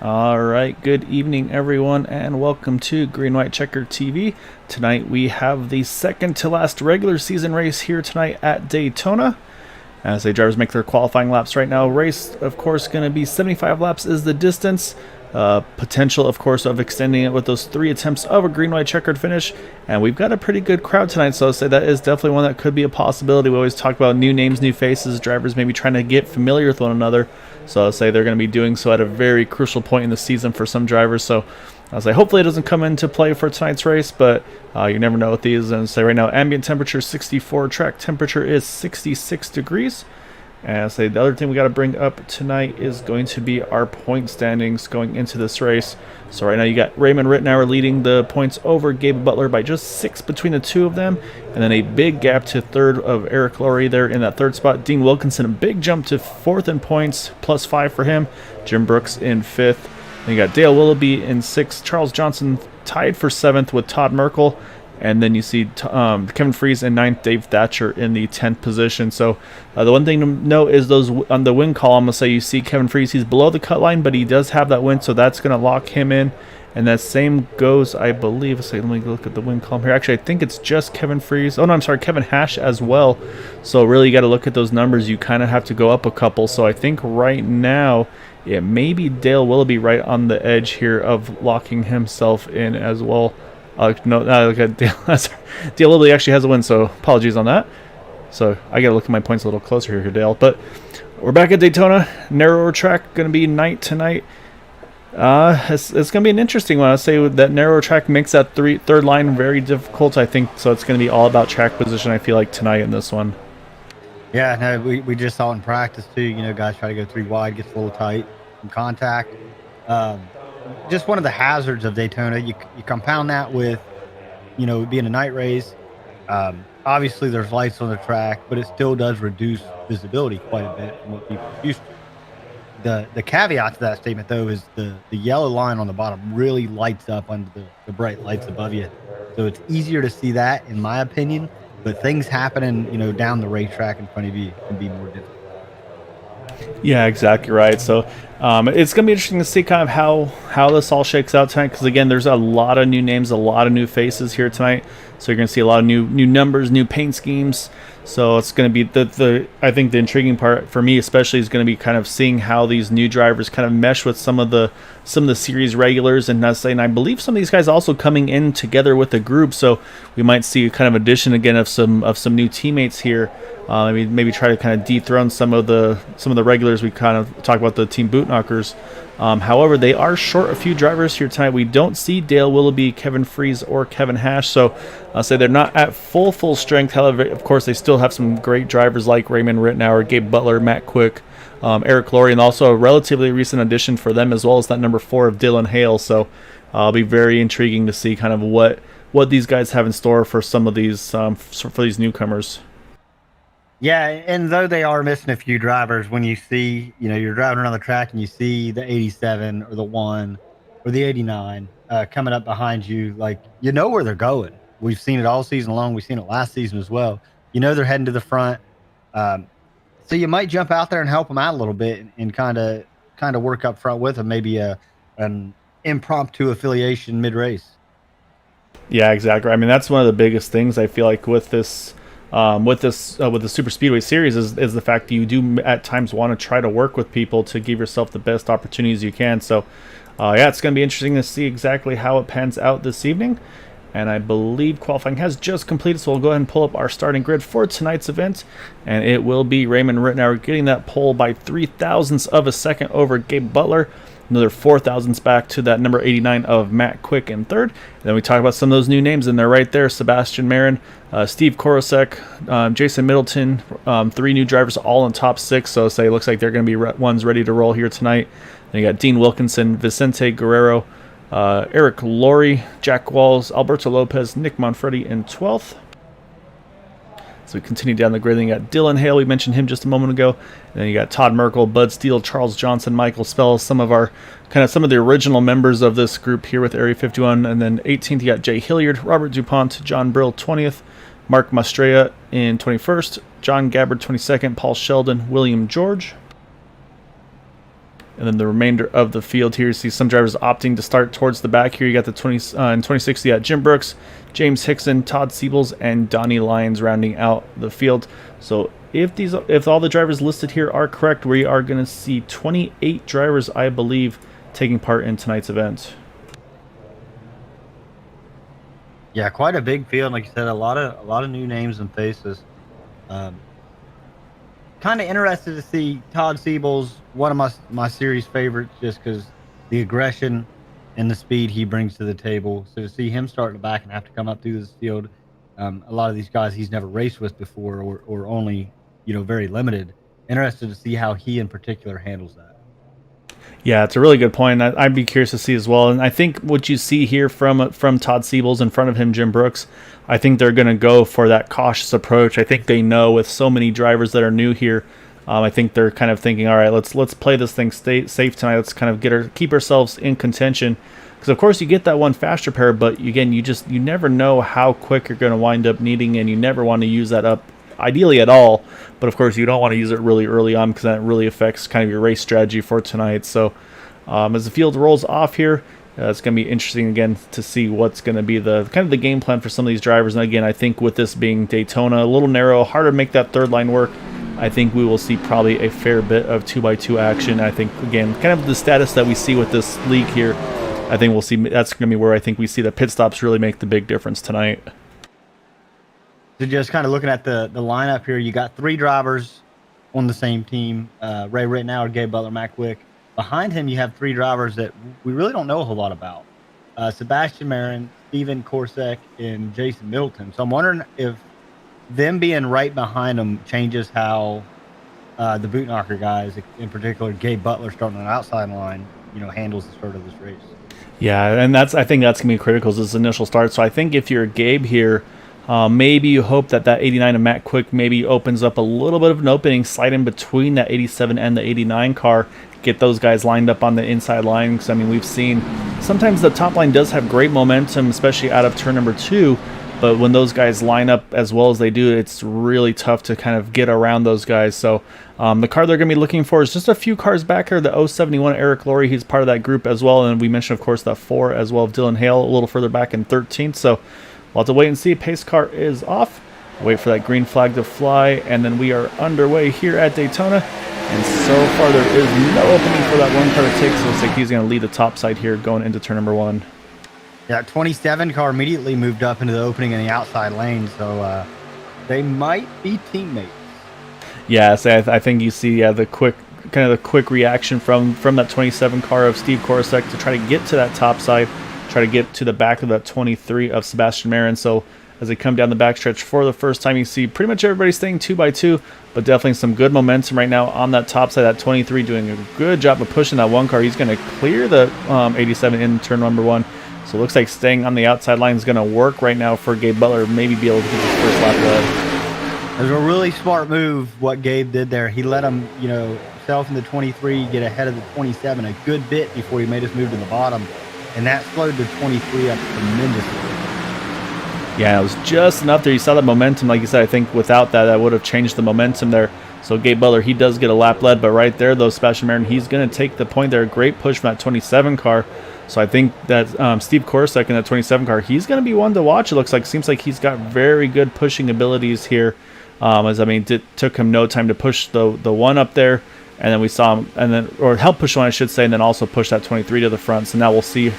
All right, good evening, everyone, and welcome to Green White Checker TV. Tonight we have the second to last regular season race here tonight at Daytona. As the drivers make their qualifying laps right now, race, of course, going to be 75 laps is the distance. Potential, of course, of extending it with those 3 attempts of a green white checkered finish. And we've got a pretty good crowd tonight, so I'll say that is definitely one that could be a possibility. We always talk about new names, new faces, drivers maybe trying to get familiar with one another. So I'll say they're going to be doing so at a very crucial point in the season for some drivers. So I'll say hopefully it doesn't come into play for tonight's race, but you never know with these. And say right now, ambient temperature 64, track temperature is 66 degrees. And I'll say the other thing we got to bring up tonight is going to be our point standings going into this race. So right now you got Raymond Rittenauer leading the points over Gabe Butler by just 6 between the two of them. And then a big gap to third of Eric Laurie there in that third spot. Dean Wilkinson, a big jump to fourth in points, +5 for him. Jim Brooks in fifth. Then you got Dale Willoughby in sixth. Charles Johnson tied for seventh with Todd Merkel. And then you see Kevin Freese in ninth, Dave Thatcher in the 10th position. So the one thing to note is those on the win column, I'll say you see Kevin Freese, he's below the cut line, but he does have that win, so that's going to lock him in. And that same goes, I believe, let me look at the win column here. Actually, I think it's just Kevin Freese. Oh, no, I'm sorry, Kevin Hash as well. So really you got to look at those numbers. You kind of have to go up a couple. So I think right now it may be Dale Willoughby right on the edge here of locking himself in as well. Dale Willoughby actually has a win, so apologies on that. So I gotta look at my points a little closer here, Dale. But we're back at Daytona. Narrower track, gonna be night tonight. It's gonna be an interesting one. I say that narrower track makes that third line very difficult, I think. So it's gonna be all about track position, I feel like, tonight in this one. Yeah, no, we just saw in practice too. Guys try to go 3 wide, gets a little tight from contact. Just one of the hazards of Daytona. You compound that with, being a night race. Obviously, there's lights on the track, but it still does reduce visibility quite a bit from what people are used to. The caveat to that statement, though, is the yellow line on the bottom really lights up under the bright lights above you. So it's easier to see that, in my opinion. But things happening, down the racetrack in front of you can be more difficult. Yeah, exactly right. So it's going to be interesting to see kind of how this all shakes out tonight, because again, there's a lot of new names, a lot of new faces here tonight. So you're going to see a lot of new numbers, new paint schemes. So it's going to be I think the intriguing part for me especially is going to be kind of seeing how these new drivers kind of mesh with some of the series regulars, and I believe some of these guys also coming in together with the group. So we might see kind of addition again of some new teammates here. Maybe try to kind of dethrone some of the regulars. We kind of talk about the team boot knockers. However, they are short a few drivers here tonight. We don't see Dale Willoughby, Kevin Freese, or Kevin Hash, so I'll say they're not at full strength. However, of course, they still have some great drivers like Raymond Rittenauer, Gabe Butler, Matt Quick, Eric Laurie, and also a relatively recent addition for them as well as that number 4 of Dylan Hale. So it'll be very intriguing to see kind of what these guys have in store for some of these for these newcomers. Yeah, and though they are missing a few drivers, when you see, you're driving around the track and you see the 87 or the 1 or the 89 coming up behind you, like, where they're going. We've seen it all season long. We've seen it last season as well. They're heading to the front. So you might jump out there and help them out a little bit and kind of work up front with them, maybe an impromptu affiliation mid-race. Yeah, exactly. I mean, that's one of the biggest things I feel like with this. With the Super Speedway series is the fact that you do at times want to try to work with people to give yourself the best opportunities you can. So, yeah, it's going to be interesting to see exactly how it pans out this evening. And I believe qualifying has just completed, so we'll go ahead and pull up our starting grid for tonight's event. And it will be Raymond Rittenauer getting that pole by 0.03 of a second over Gabe Butler. Another 0.04 back to that number 89 of Matt Quick in third. And then we talk about some of those new names, and they're right there. Sebastian Marin, Steve Korosek, Jason Middleton, 3 new drivers all in top 6. So it looks like they're going to be ones ready to roll here tonight. Then you got Dean Wilkinson, Vicente Guerrero, Eric Laurie, Jack Walls, Alberto Lopez, Nick Manfredi in 12th. So we continue down the grid. Then you got Dylan Hale, we mentioned him just a moment ago. And then you got Todd Merkel, Bud Steele, Charles Johnson, Michael Spell, some of the original members of this group here with Area 51. And then 18th, you got Jay Hilliard, Robert DuPont, John Brill, 20th, Mark Mastrella in 21st, John Gabbard, 22nd, Paul Sheldon, William George. And then the remainder of the field here, you see some drivers opting to start towards the back here. You got the 2060 at Jim Brooks, James Hickson, Todd Siebels, and Donnie Lyons rounding out the field. So if all the drivers listed here are correct, we are going to see 28 drivers, I believe, taking part in tonight's event. Yeah, quite a big field. Like you said, a lot of new names and faces. Kind of interested to see Todd Siebels, one of my series favorites, just because the aggression and the speed he brings to the table. So to see him start in the back and have to come up through this field, a lot of these guys he's never raced with before, or only very limited. Interested to see how he in particular handles that. Yeah, it's a really good point. I'd be curious to see as well. And I think what you see here from Todd Siebels, in front of him, Jim Brooks, I think they're going to go for that cautious approach. I think they know with so many drivers that are new here, I think they're kind of thinking, all right, let's play this thing safe tonight. Let's kind of keep ourselves in contention. Because of course you get that one faster pair, but again, you never know how quick you're going to wind up needing, and you never want to use that up ideally at all. But of course you don't want to use it really early on, because that really affects kind of your race strategy for tonight. So as the field rolls off here, it's going to be interesting again to see what's going to be the kind of the game plan for some of these drivers. And again, I think with this being Daytona, a little narrow, harder to make that third line work, I think we will see probably a fair bit of 2x2 action. I think, again, kind of the status that we see with this league here, I think we'll see that's going to be where I think we see the pit stops really make the big difference tonight. So just kind of looking at the lineup here, you got 3 drivers on the same team, Ray Rittenauer, Gabe Butler, Matt Quick. Behind him, you have 3 drivers that we really don't know a whole lot about. Sebastian Marin, Steven Korsak, and Jason Middleton. So I'm wondering if them being right behind them changes how the Bootknocker guys, in particular Gabe Butler starting on the outside line, handles the start of this race. Yeah, and I think that's going to be critical as this initial start. So I think if you're Gabe here, maybe you hope that 89 of Matt Quick maybe opens up a little bit of an opening, slide in between that 87 and the 89 car, get those guys lined up on the inside line. Because I mean, we've seen sometimes the top line does have great momentum, especially out of turn number 2. But when those guys line up as well as they do, it's really tough to kind of get around those guys. So the car they're going to be looking for is just a few cars back here. The 071 Eric Laurie, he's part of that group as well. And we mentioned, of course, that 4 as well of Dylan Hale a little further back in 13th. So we'll have to wait and see. Pace car is off. Wait for that green flag to fly. And then we are underway here at Daytona. And so far there is no opening for that one car to take. So it looks like he's going to lead the top side here going into turn number 1. That 27 car immediately moved up into the opening in the outside lane, so they might be teammates. Yeah, so I think you see the quick reaction from that 27 car of Steve Korsak to try to get to that top side, try to get to the back of that 23 of Sebastian Marin. So as they come down the backstretch for the first time, you see pretty much everybody staying 2x2, but definitely some good momentum right now on that top side. That 23 doing a good job of pushing that one car. He's going to clear the 87 in turn number 1. So it looks like staying on the outside line is going to work right now for Gabe Butler, maybe be able to get his first lap led. It was a really smart move what Gabe did there. He let him, himself in the 23 get ahead of the 27 a good bit before he made his move to the bottom, and that slowed the 23 up tremendously. Yeah, it was just enough there. You saw that momentum. Like you said, I think without that would have changed the momentum there. So Gabe Butler, he does get a lap led, but right there, though, Sebastian Marin, he's going to take the point there. Great push from that 27 car. So I think that Steve Korsak in that 27 car, he's going to be one to watch. It looks like, seems like he's got very good pushing abilities here. It took him no time to push the one up there, and then we saw him, or help push one, I should say, and then also push that 23 to the front. So now we'll see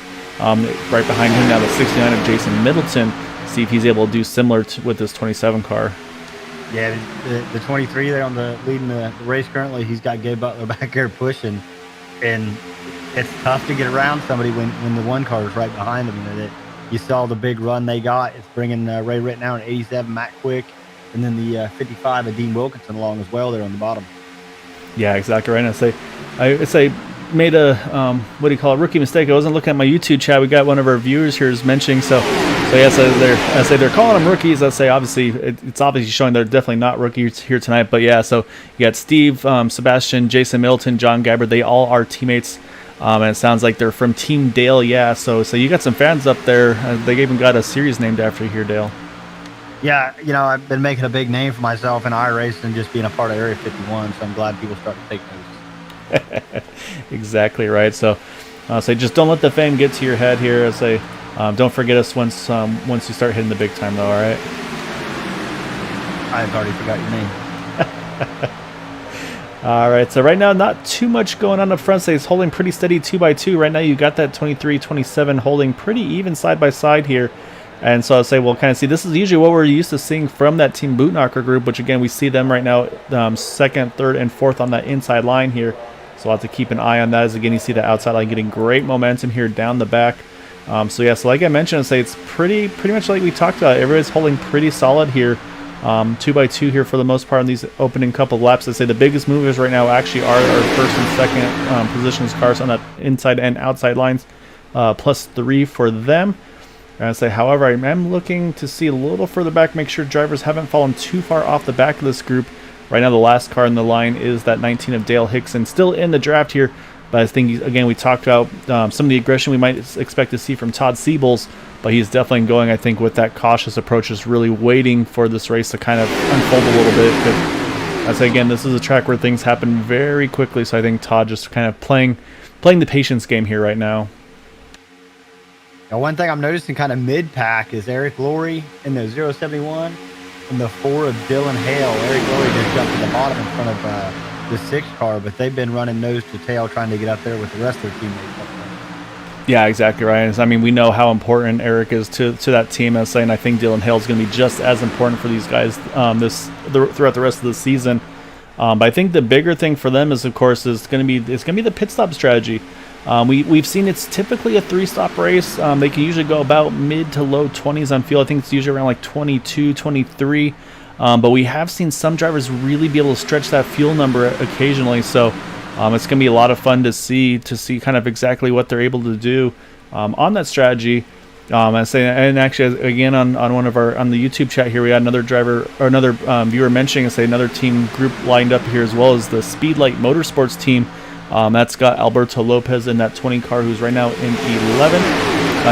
right behind him now the 69 of Jason Middleton, see if he's able to do similar with this 27 car. Yeah, the 23 there leading the race currently, he's got Gabe Butler back there pushing, and it's tough to get around somebody when the one car is right behind them. You saw the big run they got. It's bringing Ray Rittenauer at 87, Matt Quick, and then the 55 of Dean Wilkinson along as well there on the bottom. Yeah, exactly right. I made a rookie mistake. I wasn't looking at my YouTube chat. We got one of our viewers here is mentioning they're calling them rookies. I say obviously it's obviously showing they're definitely not rookies here tonight. But yeah, so you got Steve, Sebastian, Jason Middleton, John Gabbard. They all are teammates. And it sounds like they're from Team Dale. Yeah, so you got some fans up there. They even got a series named after you here, Dale. Yeah, I've been making a big name for myself in iRacing and just being a part of Area 51, so I'm glad people start to take notice. Exactly right. So say just don't let the fame get to your head here. Say don't forget us once you start hitting the big time, though. All right. I've already forgot your name. All right, so right now, not too much going on up front. So it's holding pretty steady 2x2. Right now, you got that 23-27 holding pretty even side by side here. And so I'll say we'll kind of see, this is usually what we're used to seeing from that Team Bootknocker group, which again, we see them right now second, third, and fourth on that inside line here. So we'll have to keep an eye on that as, again, you see the outside line getting great momentum here down the back. So yeah, so like I mentioned, I'll say it's pretty much like we talked about. Everybody's holding pretty solid here. 2x2 here for the most part on these opening couple of laps. I'd say the biggest movers right now actually are our first and second positions cars on that inside and outside lines, +3 for them. And I'd say, however, I am looking to see a little further back, make sure drivers haven't fallen too far off the back of this group. Right now, the last car in the line is that 19 of Dale Hickson, still in the draft here. But I think, again, we talked about some of the aggression we might expect to see from Todd Siebels. But he's definitely going, I think, with that cautious approach, just really waiting for this race to kind of unfold a little bit. Because, I'd say, again, this is a track where things happen very quickly. So I think Todd just kind of playing the patience game here right now. Now, one thing I'm noticing kind of mid-pack is Eric Laurie in the 071 and the 4 of Dylan Hale. Eric Laurie just jumped to the bottom in front of the 6 car, but they've been running nose to tail trying to get up there with the rest of their teammates. Yeah, exactly right. I mean, we know how important Eric is to that team. As saying, I think Dylan Hale is going to be just as important for these guys throughout the rest of the season. But I think the bigger thing for them is, of course, it's going to be the pit stop strategy. We've seen it's typically a 3-stop race. They can usually go about mid to low 20s on fuel. I think it's usually around like 22, 23. But we have seen some drivers really be able to stretch that fuel number occasionally. So it's going to be a lot of fun to see kind of exactly what they're able to do on that strategy. I say, and actually, again, on the YouTube chat here, we had another driver or another viewer mentioning, another team group lined up here as well as the Speedlight Motorsports team. That's got Alberto Lopez in that 20 car, who's right now in 11.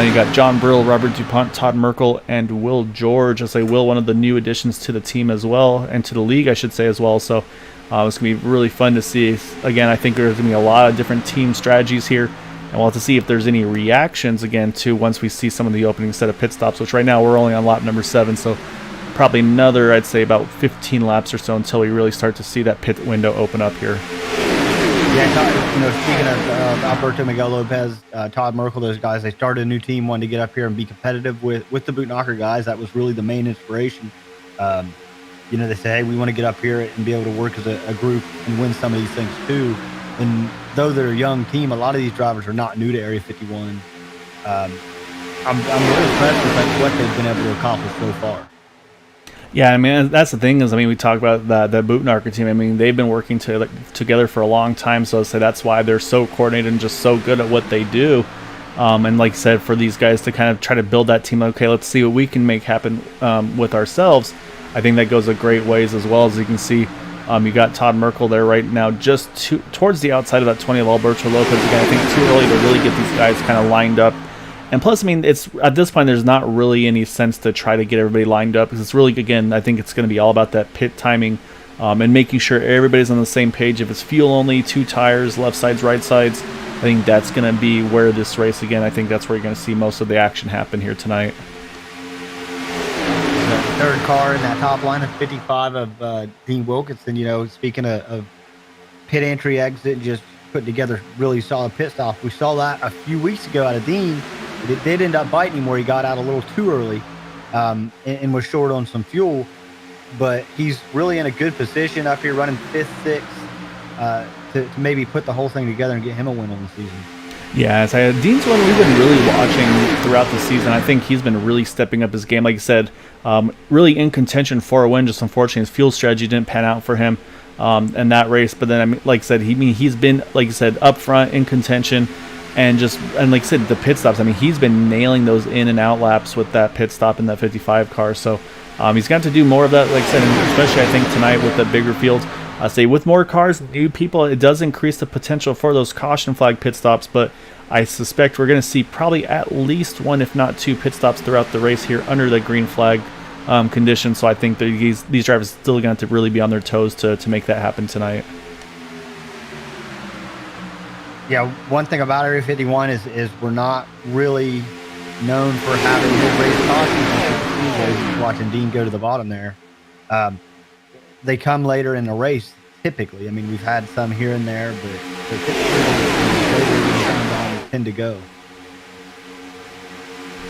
You got John Brill, Robert DuPont, Todd Merkel, and Will George. I say Will, one of the new additions to the team as well, and to the league, I should say, as well. So it's going to be really fun to see. Again, I think there's going to be a lot of different team strategies here, and we'll have to see if there's any reactions, again, to once we see some of the opening set of pit stops, which right now we're only on lap number 7, so probably another, I'd say, about 15 laps or so until we really start to see that pit window open up here. Yeah, speaking of Alberto Miguel Lopez, Todd Merkel, those guys, they started a new team, wanted to get up here and be competitive with the Bootknocker guys. That was really the main inspiration. They say, hey, we want to get up here and be able to work as a group and win some of these things too. And though they're a young team, a lot of these drivers are not new to Area 51. I'm really impressed with what they've been able to accomplish so far. Yeah, I mean, that's the thing is, I mean, we talk about the Bootknocker team. I mean, they've been working together for a long time, so I'd say that's why they're so coordinated and just so good at what they do. And like I said, for these guys to kind of try to build that team, okay, let's see what we can make happen with ourselves. I think that goes a great ways as well. As you can see, you got Todd Merkel there right now, just towards the outside of that 20 of Alberto Lopez. Again, I think it's too early to really get these guys kind of lined up. And plus, I mean, it's at this point, there's not really any sense to try to get everybody lined up, because it's really, again, I think it's going to be all about that pit timing and making sure everybody's on the same page. If it's fuel only, 2 tires, left sides, right sides, I think that's going to be where this race, again, I think that's where you're going to see most of the action happen here tonight. The third car in that top line of 55 of Dean Wilkinson, speaking of pit entry, exit, just putting together really solid pit stops. We saw that a few weeks ago out of Dean. It did end up biting him where he got out a little too early and was short on some fuel. But he's really in a good position up here running 5th, 6th to maybe put the whole thing together and get him a win on the season. Yeah, Dean's one we've been really watching throughout the season. I think he's been really stepping up his game. Like you said, really in contention for a win. Just unfortunately, his fuel strategy didn't pan out for him in that race. But then, I mean, like I said, he's been, like you said, up front in contention. And like I said, the pit stops, I mean, he's been nailing those in and out laps with that pit stop in that 55 car. So he's got to do more of that, like I said, and especially I think tonight with the bigger field. I say with more cars, new people, it does increase the potential for those caution flag pit stops. But I suspect we're going to see probably at least 1, if not 2 pit stops throughout the race here under the green flag conditions. So I think these drivers still going to really be on their toes to make that happen tonight. Yeah, one thing about Area 51 is we're not really known for having mid-race cautions on super speedways. Watching Dean go to the bottom there, um, they come later in the race typically. I mean, we've had some here and there, but typically later when the time tend to go.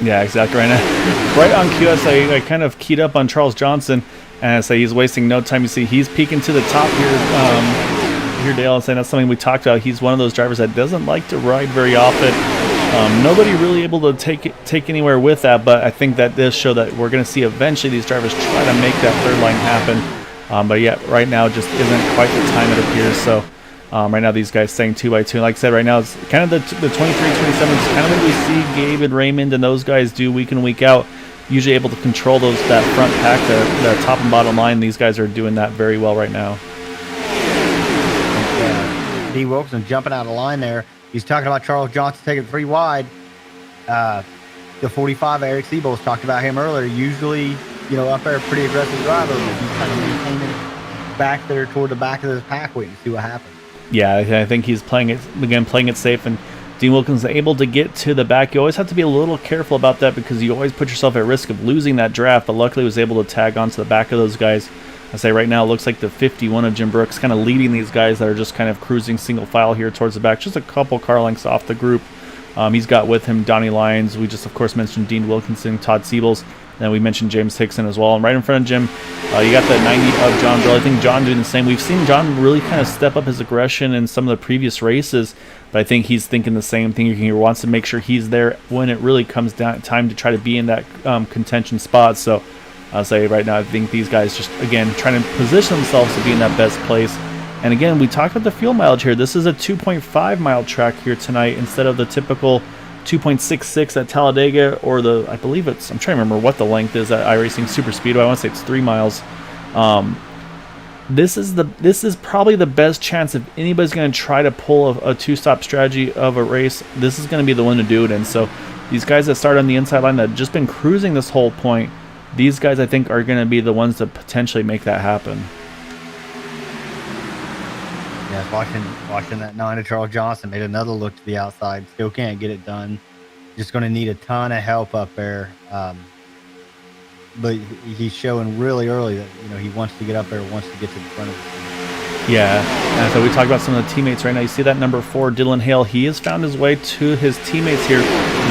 Yeah, exactly. Right now, right on cue, I kind of keyed up on Charles Johnson, and I say he's wasting no time. You see, he's peeking to the top here, Dale, and saying that's something we talked about. He's one of those drivers that doesn't like to ride very often. Nobody really able to take anywhere with that, but I think that does show that we're going to see eventually these drivers try to make that third line happen. But yeah, right now just isn't quite the time it appears. So right now these guys staying 2x2. Like I said, right now it's kind of the 23, 27 is kind of what we see Gabe and Raymond and those guys do week in, week out. Usually able to control that front pack, the top and bottom line. These guys are doing that very well right now. D. Wilkinson jumping out of line there. He's talking about Charles Johnson taking 3 wide. The 45, Eric Siebel's talked about him earlier. Usually, up there, pretty aggressive driver, but he's kind of maintaining back there toward the back of the pack, waiting to see what happens. Yeah, I think he's playing it safe, and Dean Wilkins is able to get to the back. You always have to be a little careful about that because you always put yourself at risk of losing that draft, but luckily was able to tag onto the back of those guys. I say right now it looks like the 51 of Jim Brooks kind of leading these guys that are just kind of cruising single file here towards the back, just a couple car lengths off the group. He's got with him Donnie Lyons. We just, of course, mentioned Dean Wilkinson, Todd Siebels. Then we mentioned James Hickson as well. And right in front of Jim, you got the 90 of John Brill. I think John doing the same. We've seen John really kind of step up his aggression in some of the previous races, but I think he's thinking the same thing. He wants to make sure he's there when it really comes down time to try to be in that contention spot. So I'll say right now, I think these guys just, again, trying to position themselves to be in that best place. And again, we talked about the fuel mileage here. This is a 2.5 mile track here tonight instead of the typical 2.66 at Talladega, or I believe I'm trying to remember what the length is at iRacing Superspeedway. I want to say it's 3 miles. This is probably the best chance if anybody's going to try to pull a two-stop strategy of a race. This is going to be the one to do it in. So these guys that start on the inside line that have just been cruising this whole point, these guys I think are going to be the ones to potentially make that happen. Yeah, watching that 9 of Charles Johnson made another look to the outside. Still can't get it done. Just going to need a ton of help up there. But he's showing really early that he wants to get up there, wants to get to the front of the team. Yeah, and so we talk about some of the teammates right now. You see that number 4, Dylan Hale. He has found his way to his teammates here.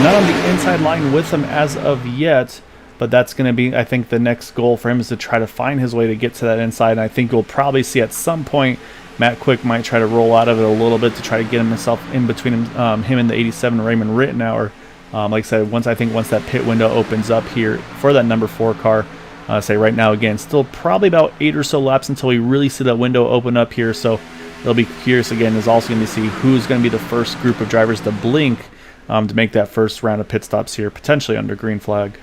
Not on the inside line with them as of yet, but that's going to be, I think, the next goal for him is to try to find his way to get to that inside. And I think we'll probably see at some point Matt Quick might try to roll out of it a little bit to try to get himself in between him and the 87 Raymond Rittenauer. Like I said, once that pit window opens up here for that number 4 car, say right now, again, still probably about 8 or so laps until we really see that window open up here. So it'll be curious again, is also going to see who's going to be the first group of drivers to blink to make that first round of pit stops here, potentially under green flag.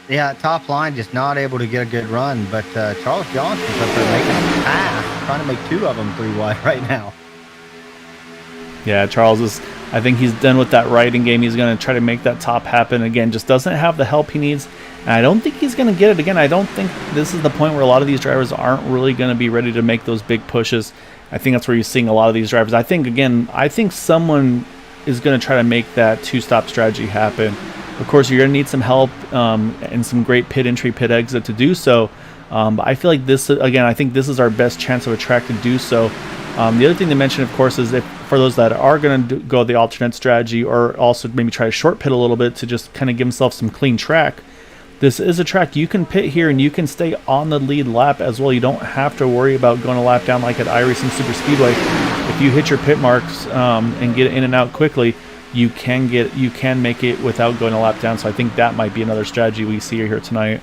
Yeah, top line just not able to get a good run, but Charles Johnson's up there making a pass, trying to make 2 of them 3 wide right now. Yeah, Charles is, I think he's done with that riding game. He's going to try to make that top happen. Again, just doesn't have the help he needs. And I don't think he's going to get it. Again, I don't think this is the point where a lot of these drivers aren't really going to be ready to make those big pushes. I think that's where you're seeing a lot of these drivers. I think someone is going to try to make that 2-stop strategy happen. Of course, you're going to need some help and some great pit entry, pit exit to do so. But I feel like this, again, I think this is our best chance of a track to do so. The other thing to mention, of course, is if for those that are going to go the alternate strategy or also maybe try to short pit a little bit to just kind of give himself some clean track, this is a track you can pit here and you can stay on the lead lap as well. You don't have to worry about going a lap down like at iRacing Superspeedway. If you hit your pit marks and get in and out quickly, you can make it without going a lap down. So I think that might be another strategy we see here tonight.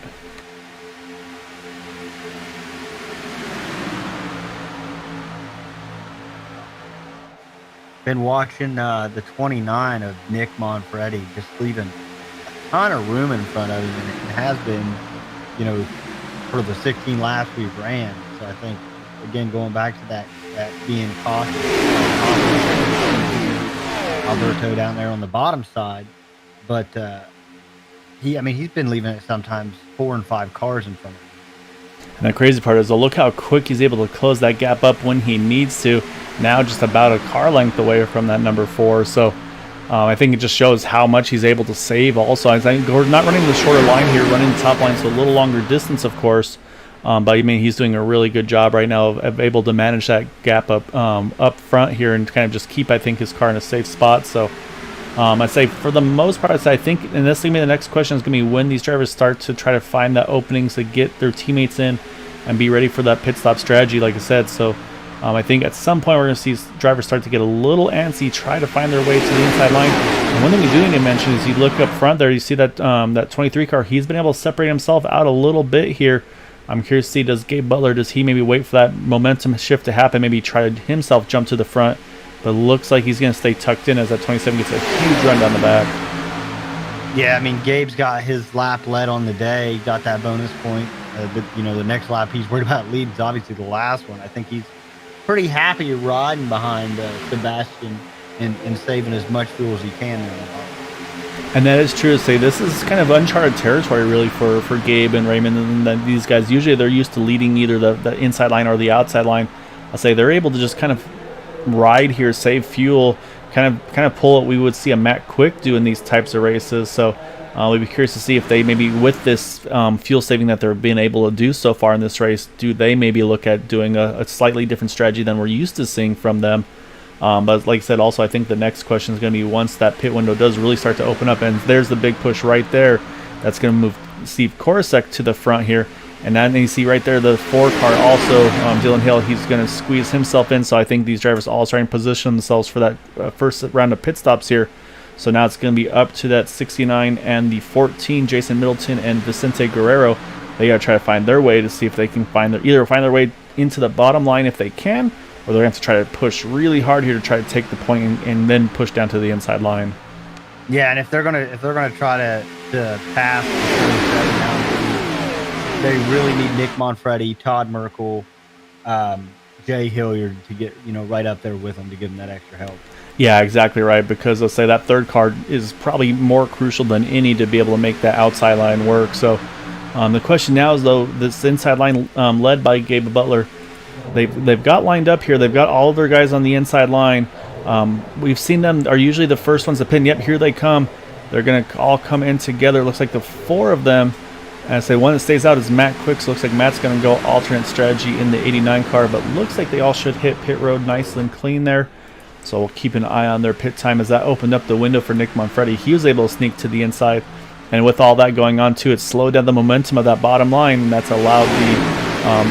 Been watching the 29 of Nick Manfredi, just leaving a ton of room in front of him, and it has been, for the 16 laps we've ran. So I think, again, going back to that being cautious, Alberto down there on the bottom side, but he's been leaving it sometimes 4 and 5 cars in front of him. And the crazy part is, look how quick he's able to close that gap up when he needs to. Now just about a car length away from that number 4. So I think it just shows how much he's able to save. Also, I think Gordon not running the shorter line here, running the top line, so a little longer distance, of course. But I mean, he's doing a really good job right now of able to manage that gap up front here and kind of just keep, I think, his car in a safe spot. So I'd say for the most part, I think, and this is going to be the next question, is going to be when these drivers start to try to find that openings to get their teammates in and be ready for that pit stop strategy, like I said. So I think at some point we're going to see drivers start to get a little antsy, try to find their way to the inside line. And one thing we do need to mention is you look up front there, you see that that 23 car, he's been able to separate himself out a little bit here. I'm curious to see, does Gabe Butler, does he maybe wait for that momentum shift to happen, maybe try to himself jump to the front? But it looks like he's going to stay tucked in as that 27 gets a huge run down the back. Yeah, I mean, Gabe's got his lap led on the day, got that bonus point. But, you know, the next lap he's worried about leading is obviously the last one. I think he's pretty happy riding behind Sebastian and saving as much fuel as he can there. And that is true to say. This is kind of uncharted territory, really, for Gabe and Raymond. And these guys, usually they're used to leading either the inside line or the outside line. I'll say they're able to just kind of ride here, save fuel, kind of pull what we would see a Matt Quick do in these types of races. So we'd be curious to see if they maybe, with this fuel saving that they're being able to do so far in this race, do they maybe look at doing a slightly different strategy than we're used to seeing from them. But like I said, also I think the next question is going to be once that pit window does really start to open up, and there's the big push right there. That's going to move Steve Korosek to the front here. And then you see right there the 4 car also, Dylan Hill, he's going to squeeze himself in. So I think these drivers all starting to position themselves for that first round of pit stops here. So now it's going to be up to that 69 and the 14, Jason Middleton and Vicente Guerrero. They got to try to find their way to see if they can either find their way into the bottom line if they can, or they're going to have to try to push really hard here to try to take the point and then push down to the inside line. Yeah, and if they're gonna try to pass the 27 now, they really need Nick Manfredi, Todd Merkel, Jay Hilliard to get right up there with them to give them that extra help. Yeah, exactly right, because let's say that third car is probably more crucial than any to be able to make that outside line work. So the question now is, though, this inside line led by Gabe Butler, they've got lined up here. They've got all of their guys on the inside line. We've seen them are usually the first ones to pin. Yep, here they come. They're going to all come in together. Looks like the 4 of them. And I say one that stays out is Matt Quick. So looks like Matt's going to go alternate strategy in the 89 car, but looks like they all should hit pit road nice and clean there. So we'll keep an eye on their pit time as that opened up the window for Nick Manfredi. He was able to sneak to the inside, and with all that going on too, it slowed down the momentum of that bottom line, and that's allowed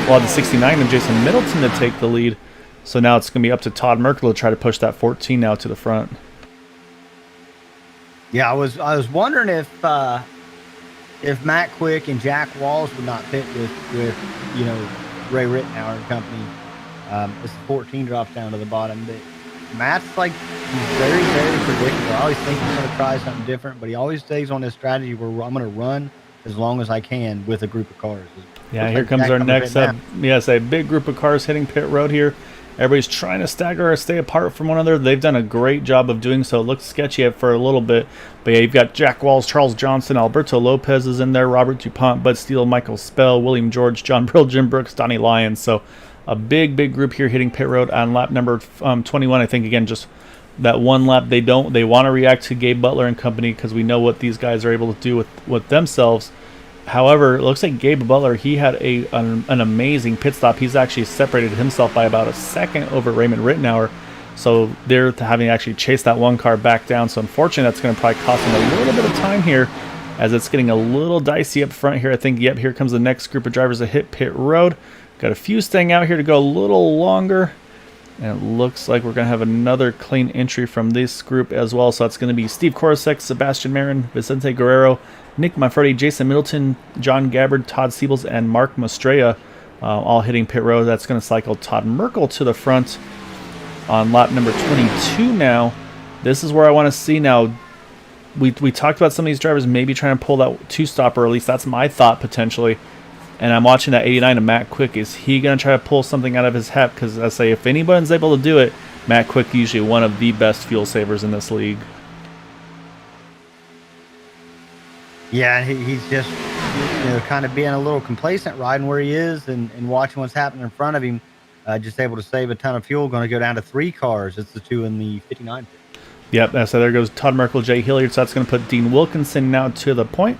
the 69 and Jason Middleton to take the lead. So now it's going to be up to Todd Merkel to try to push that 14 now to the front. Yeah, I was wondering if Matt Quick and Jack Walls would not fit with Ray Rittenauer and company. This 14 drops down to the bottom. But Matt's like, he's very, very predictable. I always think he's going to try something different, but he always stays on this strategy where I'm going to run as long as I can with a group of cars. Yeah, here comes our next up. Yes, a big group of cars hitting pit road here. Everybody's trying to stagger or stay apart from one another. They've done a great job of doing so. It looks sketchy for a little bit. But yeah, you've got Jack Walls, Charles Johnson, Alberto Lopez is in there, Robert DuPont, Bud Steele, Michael Spell, William George, John Brill, Jim Brooks, Donnie Lyons. So a big group here hitting pit road on lap number 21. I think, again, just that one lap they want to react to Gabe Butler and company because we know what these guys are able to do with themselves. However, it looks like Gabe Butler, he had an amazing pit stop. He's actually separated himself by about a second over Raymond Rittenauer. So they're having to actually chase that one car back down. So unfortunately, that's going to probably cost him a little bit of time here as it's getting a little dicey up front here. I think, yep, here comes the next group of drivers that hit pit road. Got a few staying out here to go a little longer. And it looks like we're going to have another clean entry from this group as well. So that's going to be Steve Korosek, Sebastian Marin, Vicente Guerrero, Nick Manfredi, Jason Middleton, John Gabbard, Todd Siebels, and Mark Mastrella all hitting pit road. That's going to cycle Todd Merkel to the front on lap number 22 now. This is where I want to see now. We talked about some of these drivers maybe trying to pull that two-stop, or at least that's my thought potentially. And I'm watching that 89 of Matt Quick. Is he going to try to pull something out of his hat? Because I say, if anyone's able to do it, Matt Quick usually one of the best fuel savers in this league. Yeah, he's just, kind of being a little complacent, riding where he is and watching what's happening in front of him. Just able to save a ton of fuel. Going to go down to 3 cars. It's the 2 in the 59 pit. Yep, so there goes Todd Merkel, Jay Hilliard. So that's going to put Dean Wilkinson now to the point,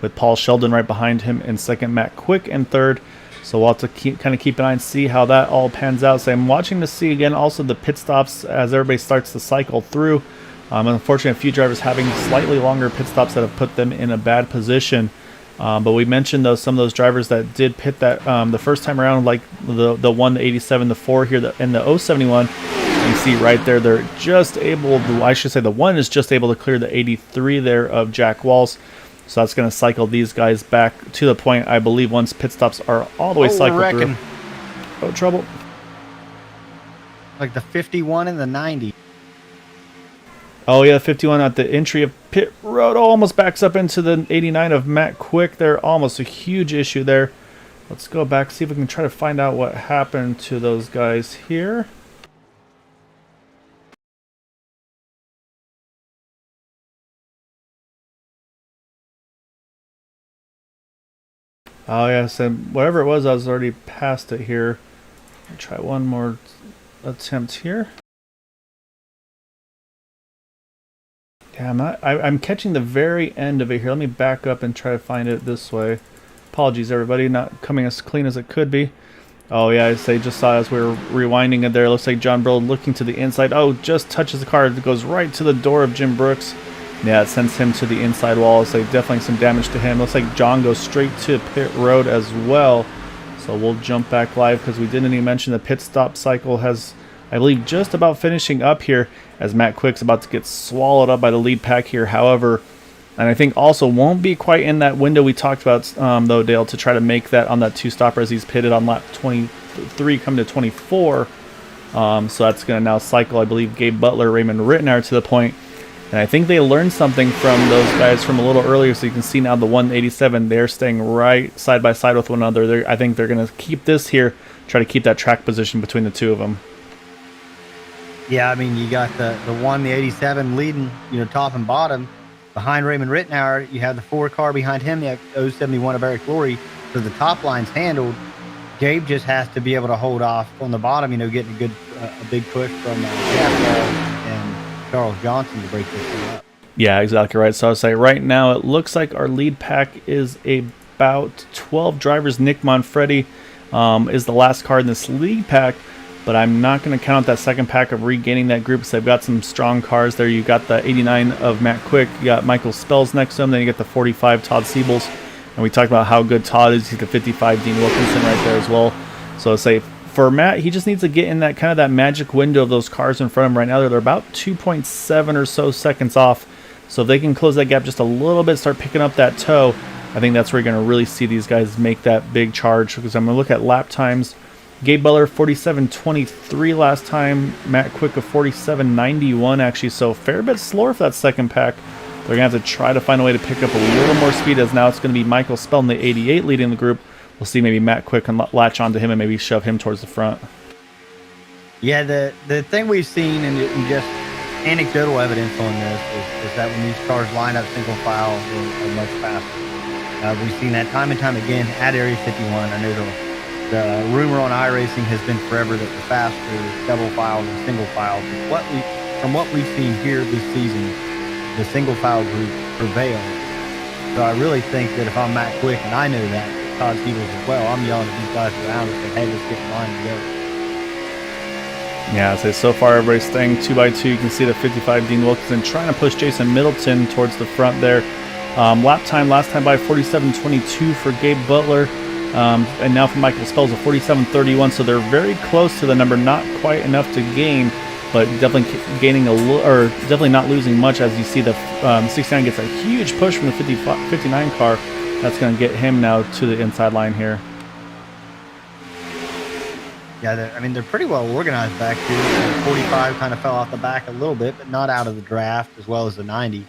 with Paul Sheldon right behind him in second, Matt Quick in third. So we'll have to keep an eye and see how that all pans out. So I'm watching to see again also the pit stops as everybody starts to cycle through. Unfortunately, a few drivers having slightly longer pit stops that have put them in a bad position. But we mentioned though some of those drivers that did pit that the first time around, like the 1, the 87, the 4 here, and the 071. You see right there, they're just able to, I should say the 1 is just able to clear the 83 there of Jack Walls. So that's going to cycle these guys back to the point, I believe, once pit stops are all the way cycled through. Oh, trouble. Like the 51 and the 90. Oh, yeah, 51 at the entry of pit road. Oh, almost backs up into the 89 of Matt Quick there. Almost a huge issue there. Let's go back, see if we can try to find out what happened to those guys here. Oh, yeah, so whatever it was, I was already past it here. I'll try one more attempt here. Yeah, I'm catching the very end of it here. Let me back up and try to find it this way. Apologies, everybody, not coming as clean as it could be. Oh, yeah, I say just saw as we were rewinding it there. It looks like John Brill looking to the inside. Oh, just touches the car. It goes right to the door of Jim Brooks. Yeah, it sends him to the inside wall. It's like definitely some damage to him. Looks like John goes straight to pit road as well. So we'll jump back live because we didn't even mention the pit stop cycle has, I believe, just about finishing up here as Matt Quick's about to get swallowed up by the lead pack here. However, and I think also won't be quite in that window we talked about, though, Dale, to try to make that on that 2-stopper as he's pitted on lap 23 coming to 24. So that's going to now cycle, I believe, Gabe Butler, Raymond Rittenauer to the point. And I think they learned something from those guys from a little earlier, so you can see now the 187, they're staying right side by side with one another. I think they're going to keep this here, try to keep that track position between the two of them. Yeah, I mean, you got the 1, the 87 leading, top and bottom. Behind Raymond Rittenauer, you have the 4 car behind him, you have 071 of Eric Lurie. So the top line's handled. Gabe just has to be able to hold off on the bottom, getting a big push from Jack and Charles Johnson to break this thing up. Yeah, exactly right. So I'll say right now it looks like our lead pack is about 12 drivers. Nick Manfredi is the last car in this lead pack, but I'm not going to count that second pack of regaining that group because they've got some strong cars there. You got the 89 of Matt Quick, you got Michael Spells next to him, then you got the 45 Todd Siebels, and we talked about how good Todd is. He's the 55 Dean Wilkinson right there as well. So I'll say for Matt, he just needs to get in that kind of that magic window of those cars in front of him right now. They're about 2.7 or so seconds off. So if they can close that gap just a little bit, start picking up that toe, I think that's where you're going to really see these guys make that big charge. Because I'm going to look at lap times. Gabe Butler, 47.23 last time. Matt Quick, a 47.91 actually. So a fair bit slower for that second pack. They're going to have to try to find a way to pick up a little more speed, as now it's going to be Michael Spell in the 88 leading the group. We'll see maybe Matt Quick can latch onto him and maybe shove him towards the front. Yeah, the thing we've seen and just anecdotal evidence on this is that when these cars line up single file, they're much faster. We've seen that time and time again at Area 51. I know the rumor on iRacing has been forever that the faster double file than single file. From what we've seen here this season, the single file group prevails. So I really think that if I'm Matt Quick and I know that, Todd Siebels as well, I'm yelling at these guys around and saying, hey, let's get in line together. Yeah, so far everybody's staying 2 by 2. You can see the 55 Dean Wilkinson trying to push Jason Middleton towards the front there. Lap time last time by 47.22 for Gabe Butler. And now for Michael Spells, a 47.31. So they're very close to the number, not quite enough to gain, but definitely gaining a little, or definitely not losing much. As you see, the 69 gets a huge push from the 59 car. That's going to get him now to the inside line here. Yeah, they're pretty well organized back here. The 45 kind of fell off the back a little bit, but not out of the draft, as well as the 90.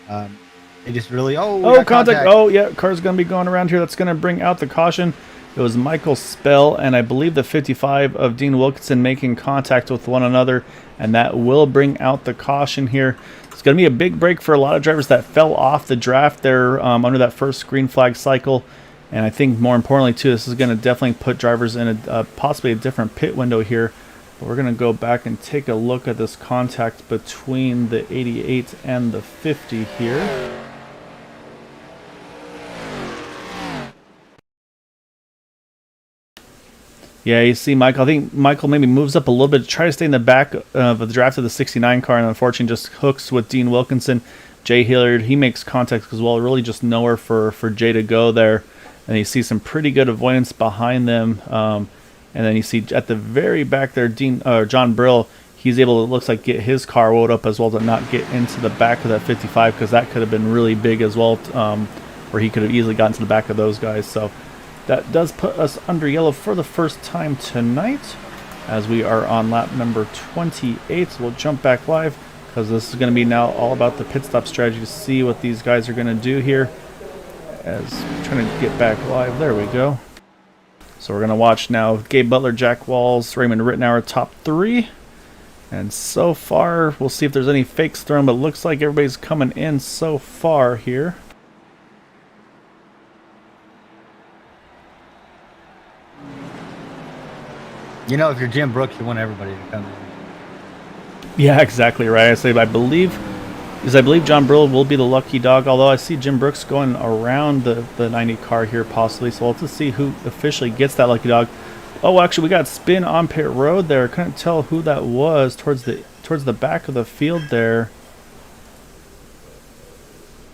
They just really, contact. Oh, yeah, car's going to be going around here. That's going to bring out the caution. It was Michael Spell and I believe the 55 of Dean Wilkinson making contact with one another, and that will bring out the caution here. It's going to be a big break for a lot of drivers that fell off the draft there under that first green flag cycle. And I think more importantly, too, this is going to definitely put drivers in possibly a different pit window here. But we're going to go back and take a look at this contact between the 88 and the 50 here. Yeah, you see Michael. I think Michael maybe moves up a little bit to try to stay in the back of the draft of the 69 car, and unfortunately just hooks with Dean Wilkinson. Jay Hilliard, he makes contact as well. Really just nowhere for Jay to go there. And you see some pretty good avoidance behind them. And then you see at the very back there, John Brill, he's able to, looks like, get his car woed up as well to not get into the back of that 55, because that could have been really big as well, where he could have easily gotten to the back of those guys. So that does put us under yellow for the first time tonight, as we are on lap number 28. So we'll jump back live, because this is going to be now all about the pit stop strategy to see what these guys are going to do here. As I'm trying to get back live. There we go. So we're going to watch now Gabe Butler, Jack Walls, Raymond Rittenauer top 3. And so far, we'll see if there's any fakes thrown, but it looks like everybody's coming in so far here. You know, if you're Jim Brooks, you want everybody to come in. Yeah, exactly right. I believe John Brill will be the lucky dog, although I see Jim Brooks going around the 90 car here possibly. So we'll have to see who officially gets that lucky dog. Oh, actually, we got spin on pit road there. Couldn't tell who that was towards the back of the field there.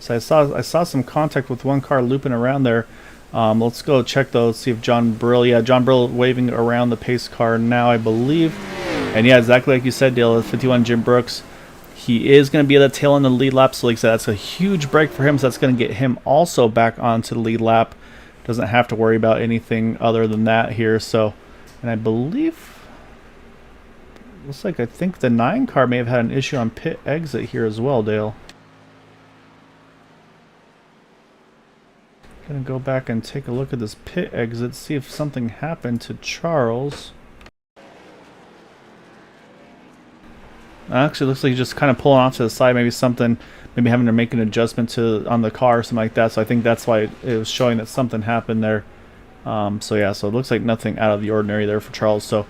So I saw some contact with one car looping around there. Let's go check those, see if John Brill, yeah, John Brill waving around the pace car now, I believe. And yeah, exactly like you said, Dale, 51 Jim Brooks. He is going to be at the tail end of the lead lap, so like I said, that's a huge break for him, so that's going to get him also back onto the lead lap. Doesn't have to worry about anything other than that here. So, and I believe, looks like I think the 9 car may have had an issue on pit exit here as well, Dale. Gonna go back and take a look at this pit exit, see if something happened to Charles. Actually, looks like he's just kind of pulling off to the side, maybe having to make an adjustment on the car or something like that. So I think that's why it was showing that something happened there. So yeah, so it looks like nothing out of the ordinary there for Charles. So,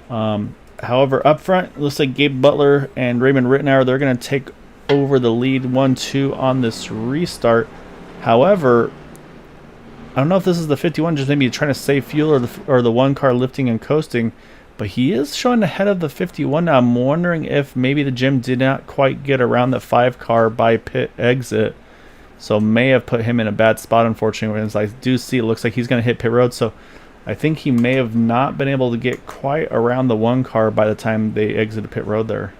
however, up front, it looks like Gabe Butler and Raymond Rittenauer, they're going to take over the lead 1-2 on this restart. However, I don't know if this is the 51 just maybe trying to save fuel or the 1 car lifting and coasting, but he is showing ahead of the 51 now. I'm wondering if maybe the Jim did not quite get around the 5 car by pit exit, so may have put him in a bad spot, unfortunately. As I do see, it looks like he's going to hit pit road, so I think he may have not been able to get quite around the 1 car by the time they exited pit road there.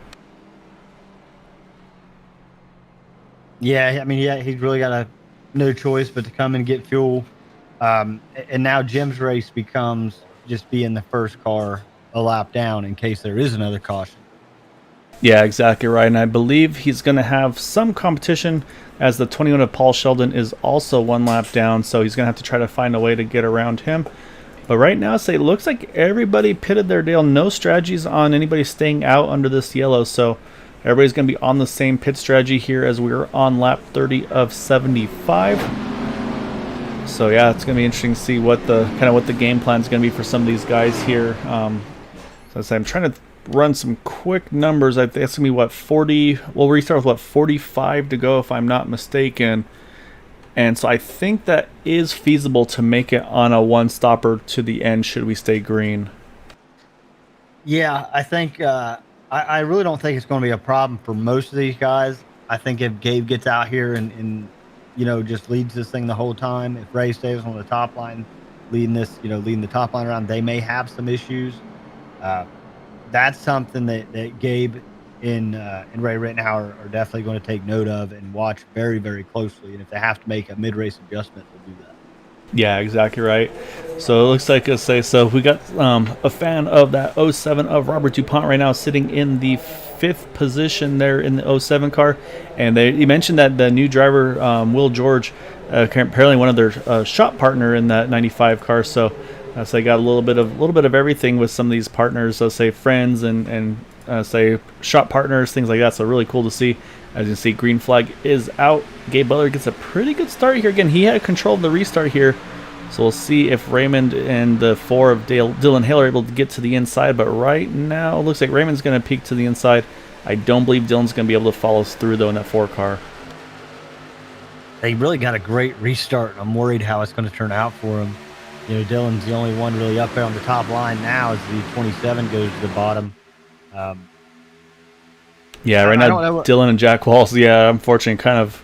Yeah, I mean, yeah, he's really got no choice but to come and get fuel. And now Jim's race becomes just being the first car a lap down in case there is another caution. Yeah, exactly right. And I believe he's going to have some competition, as the 21 of Paul Sheldon is also 1 lap down, so he's going to have to try to find a way to get around him. But right now, it looks like everybody pitted their Dale. No strategies on anybody staying out under this yellow, so everybody's going to be on the same pit strategy here as we're on lap 30 of 75. So yeah, it's going to be interesting to see what the game plan is going to be for some of these guys here. So I say, I'm trying to run some quick numbers. I think it's going to be what, 40. We'll restart with what, 45 to go if I'm not mistaken. And so I think that is feasible to make it on a 1 stopper to the end should we stay green. Yeah, I think I really don't think it's going to be a problem for most of these guys. I think if Gabe gets out here and you know, just leads this thing the whole time, if Ray stays on the top line leading the top line around, they may have some issues. That's something that Gabe and Ray Rittenauer are definitely going to take note of and watch very, very closely. And if they have to make a mid-race adjustment, they'll do that. Yeah, exactly right. So it looks like, so we got a fan of that 07 of Robert DuPont right now sitting in the 5th position there in the 07 car. And he mentioned that the new driver, Will George, apparently one of their shop partner in that 95 car. So they got a little bit of everything with some of these partners, so say friends and say shop partners, things like that. So really cool to see. As you can see, green flag is out. Gabe Butler gets a pretty good start here. Again, he had control of the restart here. So we'll see if Raymond and the 4 of Dylan Hale are able to get to the inside. But right now, it looks like Raymond's going to peek to the inside. I don't believe Dylan's going to be able to follow us through, though, in that 4 car. They really got a great restart. I'm worried how it's going to turn out for him. You know, Dylan's the only one really up there on the top line now as the 27 goes to the bottom. Yeah, right now, Dylan and Jack Walls, yeah, unfortunately, kind of,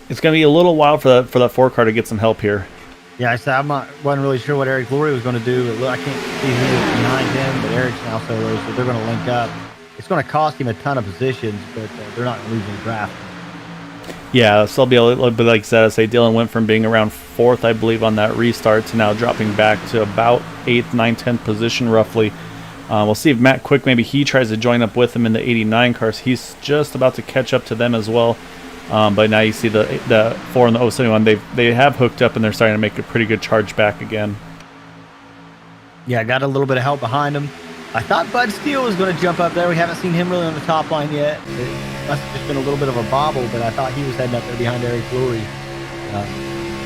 it's going to be a little while for that 4 car to get some help here. Yeah, I said wasn't really sure what Eric Lurie was going to do, but I can't see who was behind him, but Eric's now solo, so they're going to link up. It's going to cost him a ton of positions, but they're not going to lose the draft. Yeah, so I'll be a little bit like I said, I say Dylan went from being around 4th, I believe, on that restart to now dropping back to about 8th, 9th, 10th position roughly. We'll see if Matt Quick, maybe he tries to join up with him in the 89 cars. He's just about to catch up to them as well. But now you see the 4 and the 071, they have hooked up and they're starting to make a pretty good charge back again. Yeah, got a little bit of help behind him. I thought Bud Steele was going to jump up there. We haven't seen him really on the top line yet. It must have just been a little bit of a bobble, but I thought he was heading up there behind Eric Lurie.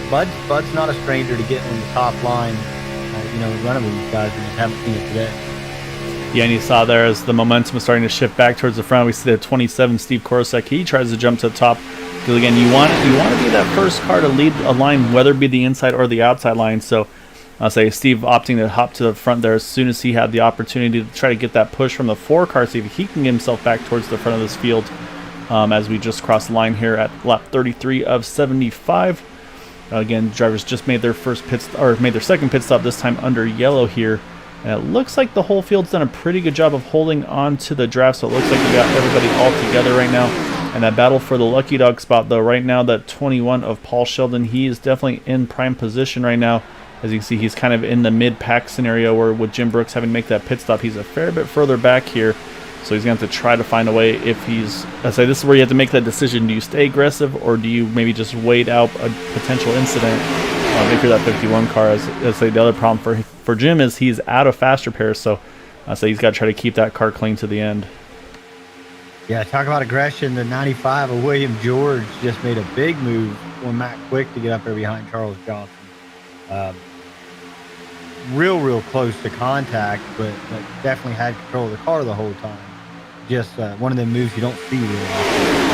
Bud's not a stranger to getting on the top line, running with these guys. We just haven't seen it today. Yeah, and you saw there as the momentum is starting to shift back towards the front. We see the 27, Steve Korosek. He tries to jump to the top. Because again, you want to be that first car to lead a line, whether it be the inside or the outside line. So I'll say Steve opting to hop to the front there as soon as he had the opportunity to try to get that push from the 4 car, see if he can get himself back towards the front of this field. As we just crossed the line here at lap 33 of 75. Again, drivers just made their second pit stop, this time under yellow here. And it looks like the whole field's done a pretty good job of holding on to the draft, so it looks like we got everybody all together right now. And that battle for the lucky dog spot, though, right now, that 21 of Paul Sheldon, he is definitely in prime position right now. As you can see, he's kind of in the mid-pack scenario where with Jim Brooks having to make that pit stop, he's a fair bit further back here. So he's going to have to try to find a way if he's... I say this is where you have to make that decision. Do you stay aggressive or do you maybe just wait out a potential incident? If you're that 51 car, as say the other problem for Jim is he's out of fast repairs, so I say he's got to try to keep that car clean to the end. Yeah, talk about aggression. The 95 of William George just made a big move for Matt Quick to get up there behind Charles Johnson. Real close to contact, but definitely had control of the car the whole time. Just one of them moves you don't see real often.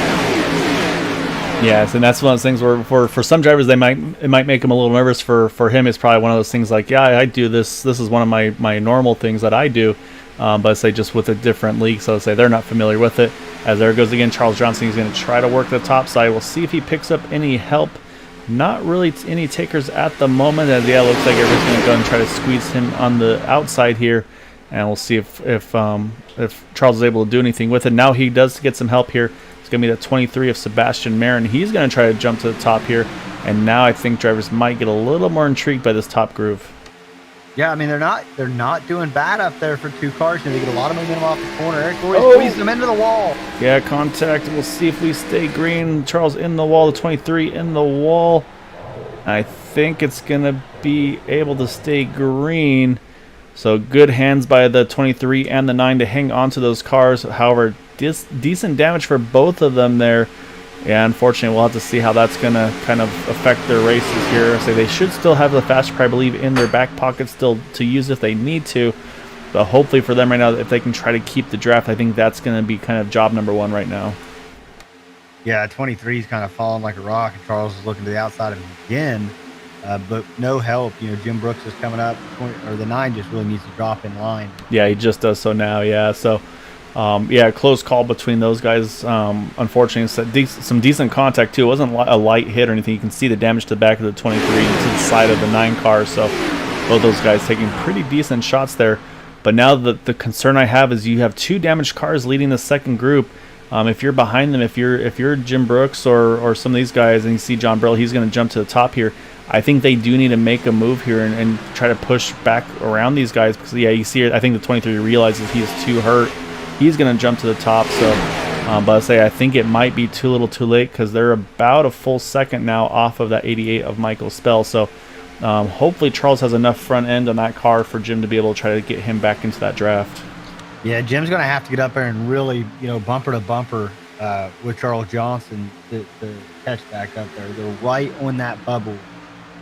Yes, and that's one of those things where for some drivers it might make them a little nervous. For him, it's probably one of those things like, yeah, I do this. This is one of my normal things that I do, but I say just with a different league. So I say they're not familiar with it. As there goes again, Charles Johnson. He's going to try to work the top side. We'll see if he picks up any help. Not really any takers at the moment. As yeah, it looks like everybody's going to go and try to squeeze him on the outside here, and we'll see if Charles is able to do anything with it. Now he does get some help here. Going to be the 23 of Sebastian Marin. He's going to try to jump to the top here, and now I think drivers might get a little more intrigued by this top groove. Yeah, I mean they're not doing bad up there for 2 cars. They get a lot of momentum off the corner. Eric Lurie squeezed them into the wall. Yeah, contact. We'll see if we stay green. Charles in the wall. The 23 in the wall. I think it's going to be able to stay green. So good hands by the 23 and the 9 to hang on to those cars. However, decent damage for both of them there. Yeah, unfortunately, we'll have to see how that's going to kind of affect their races here. So they should still have the fast car, I believe, in their back pocket still to use if they need to. But hopefully for them right now, if they can try to keep the draft, I think that's going to be kind of job number 1 right now. Yeah, 23 is kind of falling like a rock, and Charles is looking to the outside of him again. But no help. Jim Brooks is coming up, or the 9 just really needs to drop in line. Yeah, he just does so now, yeah. So, close call between those guys. Unfortunately, some decent contact, too. It wasn't a light hit or anything. You can see the damage to the back of the 23 and to the side of the 9 car. So, both those guys taking pretty decent shots there. But now the concern I have is you have 2 damaged cars leading the second group. If you're behind them, if you're Jim Brooks or some of these guys, and you see John Brill, he's going to jump to the top here. I think they do need to make a move here and try to push back around these guys because, yeah, you see it. I think the 23 realizes he is too hurt. He's going to jump to the top. So, but I think it might be too little too late because they're about a full second now off of that 88 of Michael Spell. So, hopefully Charles has enough front end on that car for Jim to be able to try to get him back into that draft. Yeah, Jim's going to have to get up there and really, bumper to bumper with Charles Johnson to catch back up there. They're right on that bubble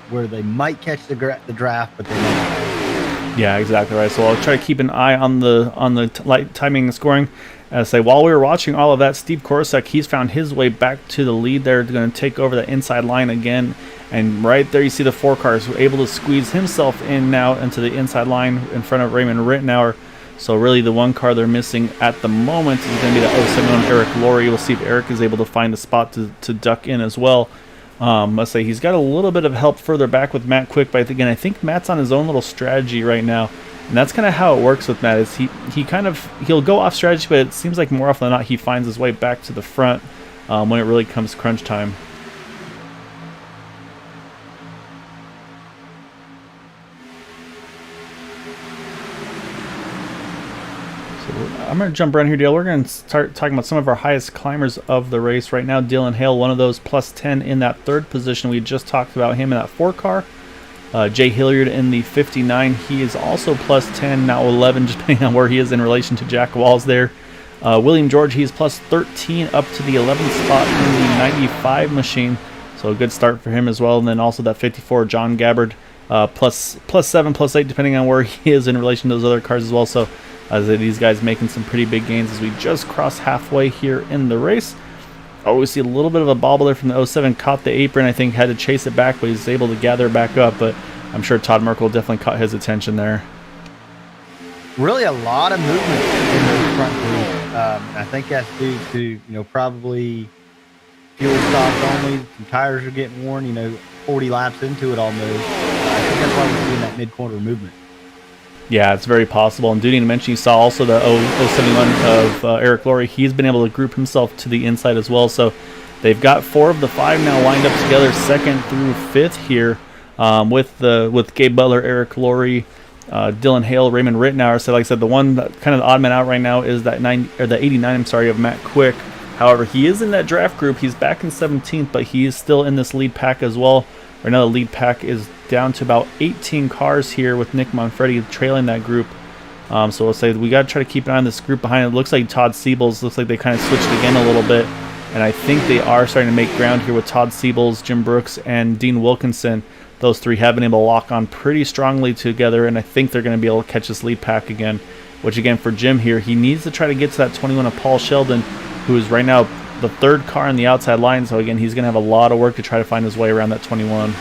where they might catch the draft, but they might. Yeah, exactly right. So I'll try to keep an eye on the light timing and scoring. As I say, while we were watching all of that, Steve Korosek, he's found his way back to the lead there. Going to take over the inside line again. And right there you see the 4 cars able to squeeze himself in now into the inside line in front of Raymond Rittenauer. So really the one car they're missing at the moment is going to be the 071 Eric Laurie. We'll see if Eric is able to find a spot to duck in as well. Let's say he's got a little bit of help further back with Matt Quick, but again, I think Matt's on his own little strategy right now. And that's kind of how it works with Matt. Is he'll go off strategy, but it seems like more often than not he finds his way back to the front when it really comes crunch time. I'm going to jump around here, Dale. We're going to start talking about some of our highest climbers of the race right now. Dylan Hale, one of those, plus 10 in that 3rd position. We just talked about him in that 4 car. Jay Hilliard in the 59. He is also plus 10, now 11, depending on where he is in relation to Jack Walls there. William George, he's plus 13 up to the 11th spot in the 95 machine. So a good start for him as well. And then also that 54, John Gabbard, plus 7, plus 8, depending on where he is in relation to those other cars as well. So these guys making some pretty big gains as we just cross halfway here in the race. Oh, we see a little bit of a bobble there from the 07, caught the apron, I think had to chase it back, but he's able to gather back up. But I'm sure Todd Merkel definitely caught his attention there. Really a lot of movement in the front group. I think that's due to, probably fuel stops only. Some tires are getting worn, 40 laps into it almost. I think that's why we're seeing that mid-quarter movement. Yeah, it's very possible. And Duty to mention, you saw also the 071 of Eric Laurie. He's been able to group himself to the inside as well. So they've got 4 of the 5 now lined up together, 2nd through 5th here, with Gabe Butler, Eric Laurie, Dylan Hale, Raymond Rittenauer. So like I said, the one that kind of the odd man out right now is that the 89. Of Matt Quick. However, he is in that draft group. He's back in 17th, but he is still in this lead pack as well. Right now the lead pack is down to about 18 cars here with Nick Manfredi trailing that group. So we'll say we got to try to keep an eye on this group behind it. It looks like Todd Siebels, looks like they kind of switched again a little bit. And I think they are starting to make ground here with Todd Siebels, Jim Brooks, and Dean Wilkinson. Those 3 have been able to lock on pretty strongly together, and I think they're going to be able to catch this lead pack again. Which again, for Jim here, he needs to try to get to that 21 of Paul Sheldon, who is right now the 3rd car on the outside line. So again, he's going to have a lot of work to try to find his way around that 21.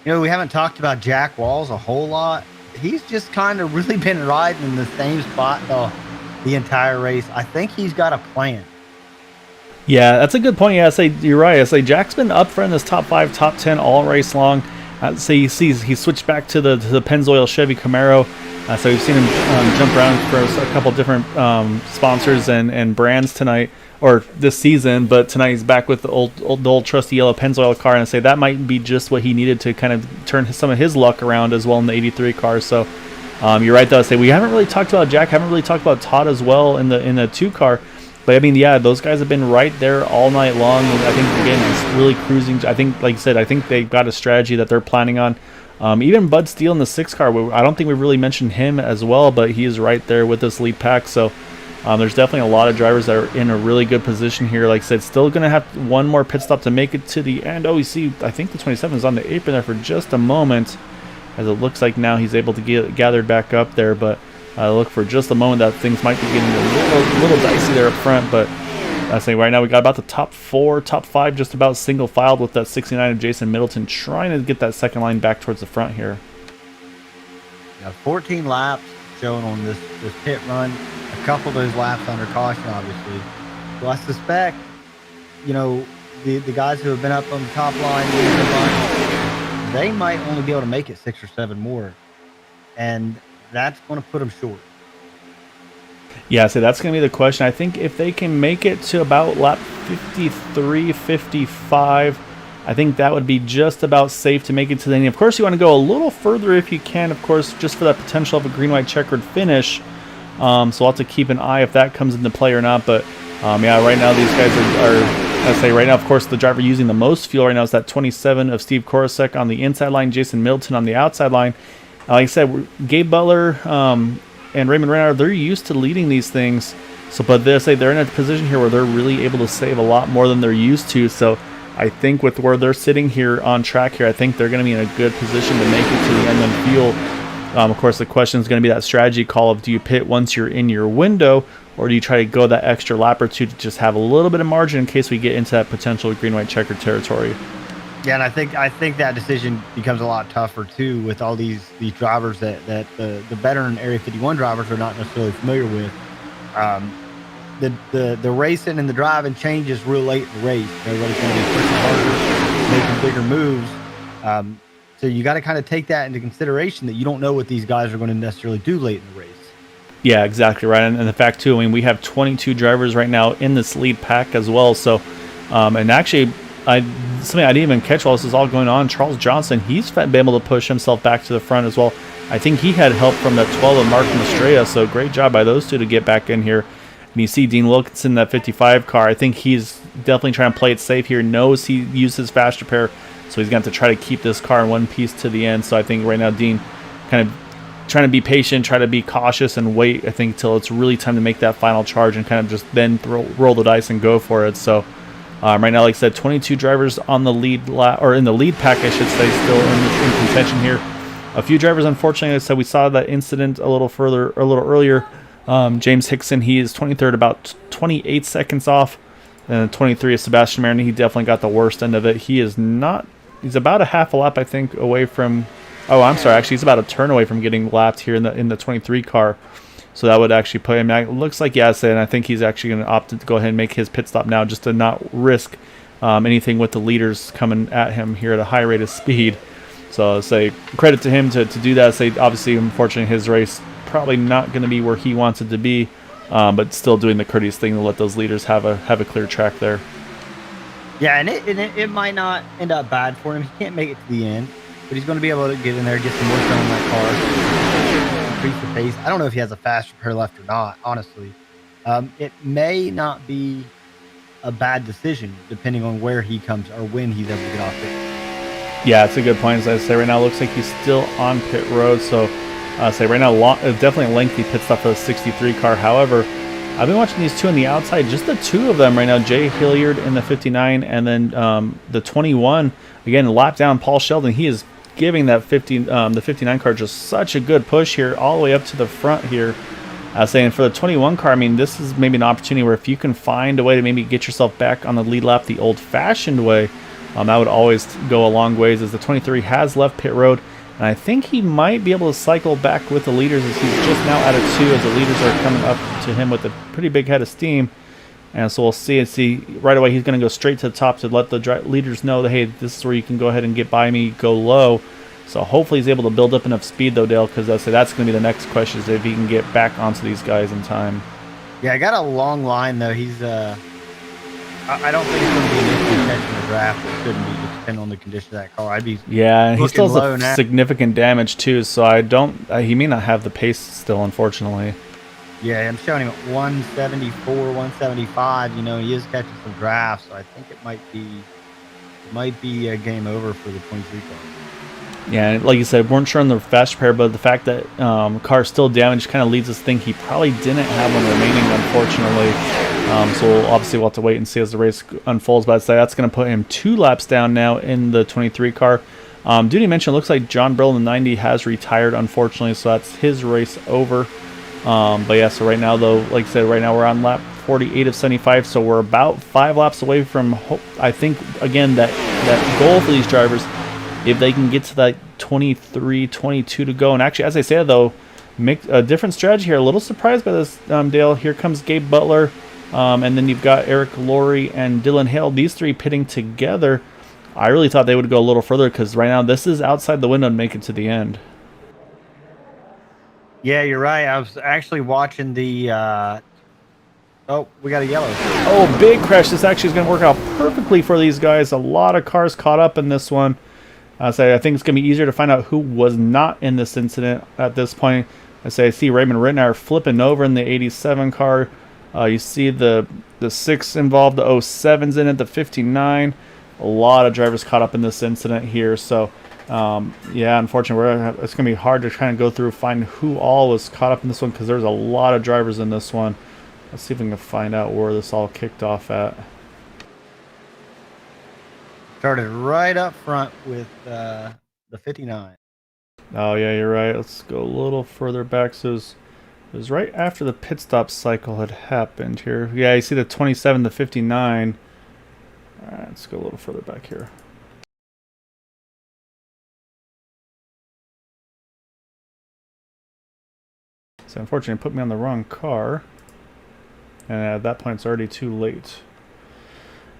We haven't talked about Jack Walls a whole lot. He's just kind of really been riding in the same spot the entire race. I think he's got a plan. Yeah, that's a good point. Yeah, I say you're right. I say Jack's been up front in this top 5, top 10 all race long. So you see he switched back to the Pennzoil Chevy Camaro. So we've seen him jump around for a couple different sponsors and brands tonight, or this season. But tonight he's back with the old trusty yellow Pennzoil car, and I say that might be just what he needed to kind of turn some of his luck around as well in the 83 car. So you're right though. I say we haven't really talked about Jack, haven't really talked about Todd as well in the 2 car. But I mean, yeah, those guys have been right there all night long. And I think again, just really cruising. I think, like I said, I think they've got a strategy that they're planning on. Even Bud Steele in the 6 car, I don't think we really mentioned him as well, but he is right there with this lead pack. So there's definitely a lot of drivers that are in a really good position here. Like I said, still going to have one more pit stop to make it to the end. Oh, you see, I think the 27 is on the apron there for just a moment, as it looks like now he's able to get gathered back up there. But look for just a moment that things might be getting a little dicey there up front. But I say right now we got about the top 4, top 5 just about single filed with that 69 of Jason Middleton trying to get that second line back towards the front here. Yeah, 14 laps shown on this pit run. A couple of those laps under caution, obviously. So I suspect, the guys who have been up on the top line, they might only be able to make it 6 or 7 more. And that's going to put them short. Yeah, so that's going to be the question. I think if they can make it to about lap 53, 55, I think that would be just about safe to make it to the end. Of course, you want to go a little further if you can, of course, just for that potential of a green-white checkered finish. So we'll have to keep an eye if that comes into play or not. But, yeah, right now these guys are I say right now, of course, the driver using the most fuel right now is that 27 of Steve Korosek on the inside line, Jason Middleton on the outside line. Like I said, Gabe Butler and Raymond Renard, they're used to leading these things. So, but they're in a position here where they're really able to save a lot more than they're used to. So, I think with where they're sitting here on track here, I think they're going to be in a good position to make it to the end and fuel. Of course, the question is going to be that strategy call of do you pit once you're in your window, or do you try to go that extra lap or two to just have a little bit of margin in case we get into that potential green-white checker territory? Yeah, and I think that decision becomes a lot tougher too with all these drivers that the veteran Area 51 drivers are not necessarily familiar with. The racing and the driving changes real late in the race. Everybody's going to be pushing harder, making bigger moves. So you got to kind of take that into consideration that you don't know what these guys are going to necessarily do late in the race. Yeah, exactly right. And the fact too, I mean, we have 22 drivers right now in this lead pack as well. So, and actually, something I didn't even catch while this is all going on. Charles Johnson, he's been able to push himself back to the front as well. I think he had help from that 12 of Mark Mastrella. So great job by those two to get back in here. And you see Dean Wilkinson, that 55 car. I think he's definitely trying to play it safe here. Knows he uses fast repair, so he's going to have to try to keep this car in one piece to the end. So I think right now Dean kind of trying to be patient, try to be cautious, and wait, I think, till it's really time to make that final charge and kind of just then roll the dice and go for it. So right now, like I said, 22 drivers on the lead or in the lead pack, I should say, still in contention here. A few drivers, unfortunately, like I said, we saw that incident a little earlier. James Hickson, he is 23rd, about 28 seconds off. And 23 is Sebastian Marini. He definitely got the worst end of it. He's about a half a lap, I think, away from. Oh, I'm sorry. Actually, he's about a turn away from getting lapped here in the 23 car. So that would actually put him. It looks like yes, and I think he's actually going to opt to go ahead and make his pit stop now, just to not risk anything with the leaders coming at him here at a high rate of speed. So say credit to him to do that. Say obviously, unfortunately, his race probably not going to be where he wants it to be, but still doing the courteous thing to let those leaders have a clear track there. Yeah, and it might not end up bad for him. He can't make it to the end, but he's going to be able to get in there, get some work done on that car, increase the pace. I don't know if he has a fast repair left or not, honestly. It may not be a bad decision depending on where he comes or when he's able to get off pit. Yeah, it's a good point. As I say, right now it looks like he's still on pit road. So say right now, definitely a lengthy pit stop for the 63 car. However, I've been watching these two on the outside, just the two of them right now, Jay Hilliard in the 59 and then the 21. Again, lap down Paul Sheldon. He is giving that the 59 car just such a good push here all the way up to the front here. Saying for the 21 car, I mean, this is maybe an opportunity where if you can find a way to maybe get yourself back on the lead lap the old-fashioned way, that would always go a long ways, as the 23 has left pit road. And I think he might be able to cycle back with the leaders, as he's just now at a 2 as the leaders are coming up to him with a pretty big head of steam. And so we'll see right away he's going to go straight to the top to let the leaders know that, hey, this is where you can go ahead and get by me, go low. So hopefully he's able to build up enough speed, though, Dale, because that's going to be the next question, is if he can get back onto these guys in time. Yeah, I got a long line, though. He's I don't think it's going to be an instant catch in the draft. It shouldn't be, just depending on the condition of that car. Yeah, he still has significant damage, too, so I don't... he may not have the pace still, unfortunately. Yeah, I'm showing him at 174, 175. You know, he is catching some drafts, so I think it might be a game over for the 23 car. Yeah, like you said, weren't sure on the fast repair, but the fact that car's still damaged kind of leads us to think he probably didn't have one remaining, unfortunately. So we'll have to wait and see as the race unfolds. But I'd say that's going to put him 2 laps down now in the 23 car. Duty mentioned, looks like John Brill in the 90 has retired, unfortunately, so that's his race over. But yeah, so right now, though, like I said, right now we're on lap 48 of 75, so we're about 5 laps away from, I think, again, that goal for these drivers. If they can get to that 23, 22 to go. And actually, as I said, though, make a different strategy here. A little surprised by this, Dale. Here comes Gabe Butler. And then you've got Eric Laurie and Dylan Hale. These 3 pitting together. I really thought they would go a little further, because right now this is outside the window to make it to the end. Yeah, you're right. I was actually watching the... Oh, we got a yellow. Oh, big crash. This actually is going to work out perfectly for these guys. A lot of cars caught up in this one. So I think it's going to be easier to find out who was not in this incident at this point. I see Raymond Rittenauer flipping over in the 87 car. You see the 6 involved, the 07's in it, the 59. A lot of drivers caught up in this incident here. So, yeah, unfortunately, it's going to be hard to kind of go through find who all was caught up in this one because there's a lot of drivers in this one. Let's see if we can find out where this all kicked off at. Started right up front with the 59. Oh, yeah, you're right. Let's go a little further back. So it was right after the pit stop cycle had happened here. Yeah, you see the 27, the 59. All right, let's go a little further back here. So unfortunately, it put me on the wrong car. And at that point, it's already too late.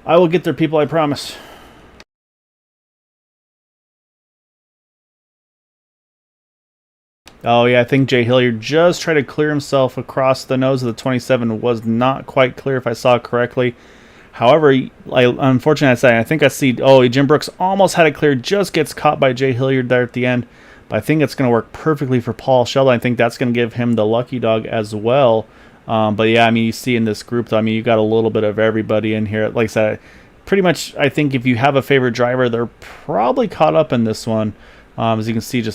I will get there, people, I promise. Oh, yeah, I think Jay Hilliard just tried to clear himself across the nose of the 27. Was not quite clear if I saw it correctly. However, unfortunately, I think I see... Oh, Jim Brooks almost had it cleared. Just gets caught by Jay Hilliard there at the end. But I think it's going to work perfectly for Paul Sheldon. I think that's going to give him the lucky dog as well. But yeah, I mean, you see in this group, though, I mean, you got a little bit of everybody in here. Like I said, pretty much, I think if you have a favorite driver, they're probably caught up in this one. As you can see,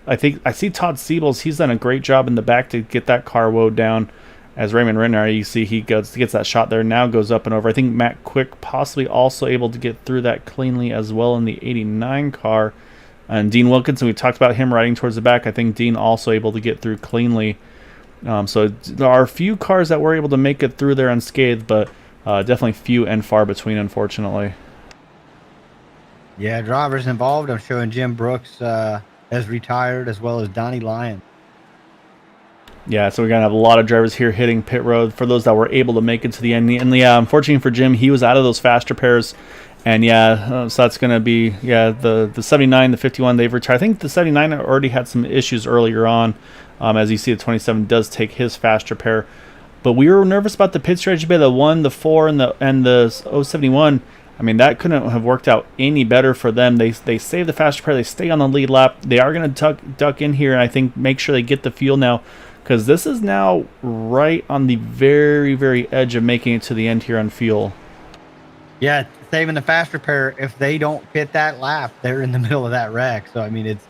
I think I see Todd Siebels. He's done a great job in the back to get that car woed down. As Raymond Rittenauer, you see he gets that shot there. Now goes up and over. I think Matt Quick possibly also able to get through that cleanly as well in the 89 car. And Dean Wilkinson, we talked about him riding towards the back. I think Dean also able to get through cleanly. So there are a few cars that were able to make it through there unscathed, but definitely few and far between, unfortunately. Yeah, drivers involved. I'm showing Jim Brooks has retired, as well as Donnie Lyon. Yeah, so we're going to have a lot of drivers here hitting pit road for those that were able to make it to the end. And yeah, unfortunately for Jim, he was out of those faster pairs. And yeah, so that's going to be, yeah, the 79, the 51, they've retired. I think the 79 already had some issues earlier on. As you see, the 27 does take his faster pair. But we were nervous about the pit strategy by the 1, the 4, and the 071. I mean, that couldn't have worked out any better for them. They save the faster pair. They stay on the lead lap. They are going to duck in here, and I think make sure they get the fuel now, because this is now right on the very, very edge of making it to the end here on fuel. Yeah, saving the faster pair. If they don't pit that lap, they're in the middle of that wreck. So, I mean, it's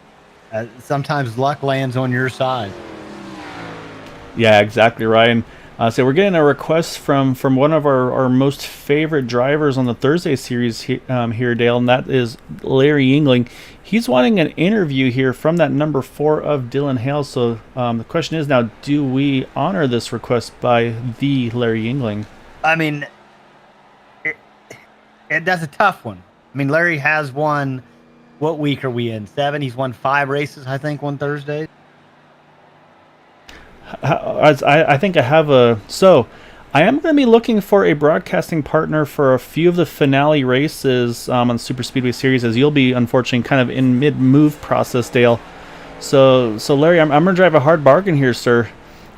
sometimes luck lands on your side. Yeah, exactly, Ryan. So we're getting a request from one of our most favorite drivers on the Thursday series here, Dale, and that is Larry Yingling. He's wanting an interview here from that number 4 of Dylan Hale. So the question is now, do we honor this request by the Larry Yingling? I mean, that's a tough one. I mean, Larry has won, what week are we in? 7? He's won 5 races, I think, one Thursday. I think I have a... So, I am going to be looking for a broadcasting partner for a few of the finale races on the Superspeedway series, as you'll be, unfortunately, kind of in mid-move process, Dale. So Larry, I'm going to drive a hard bargain here, sir.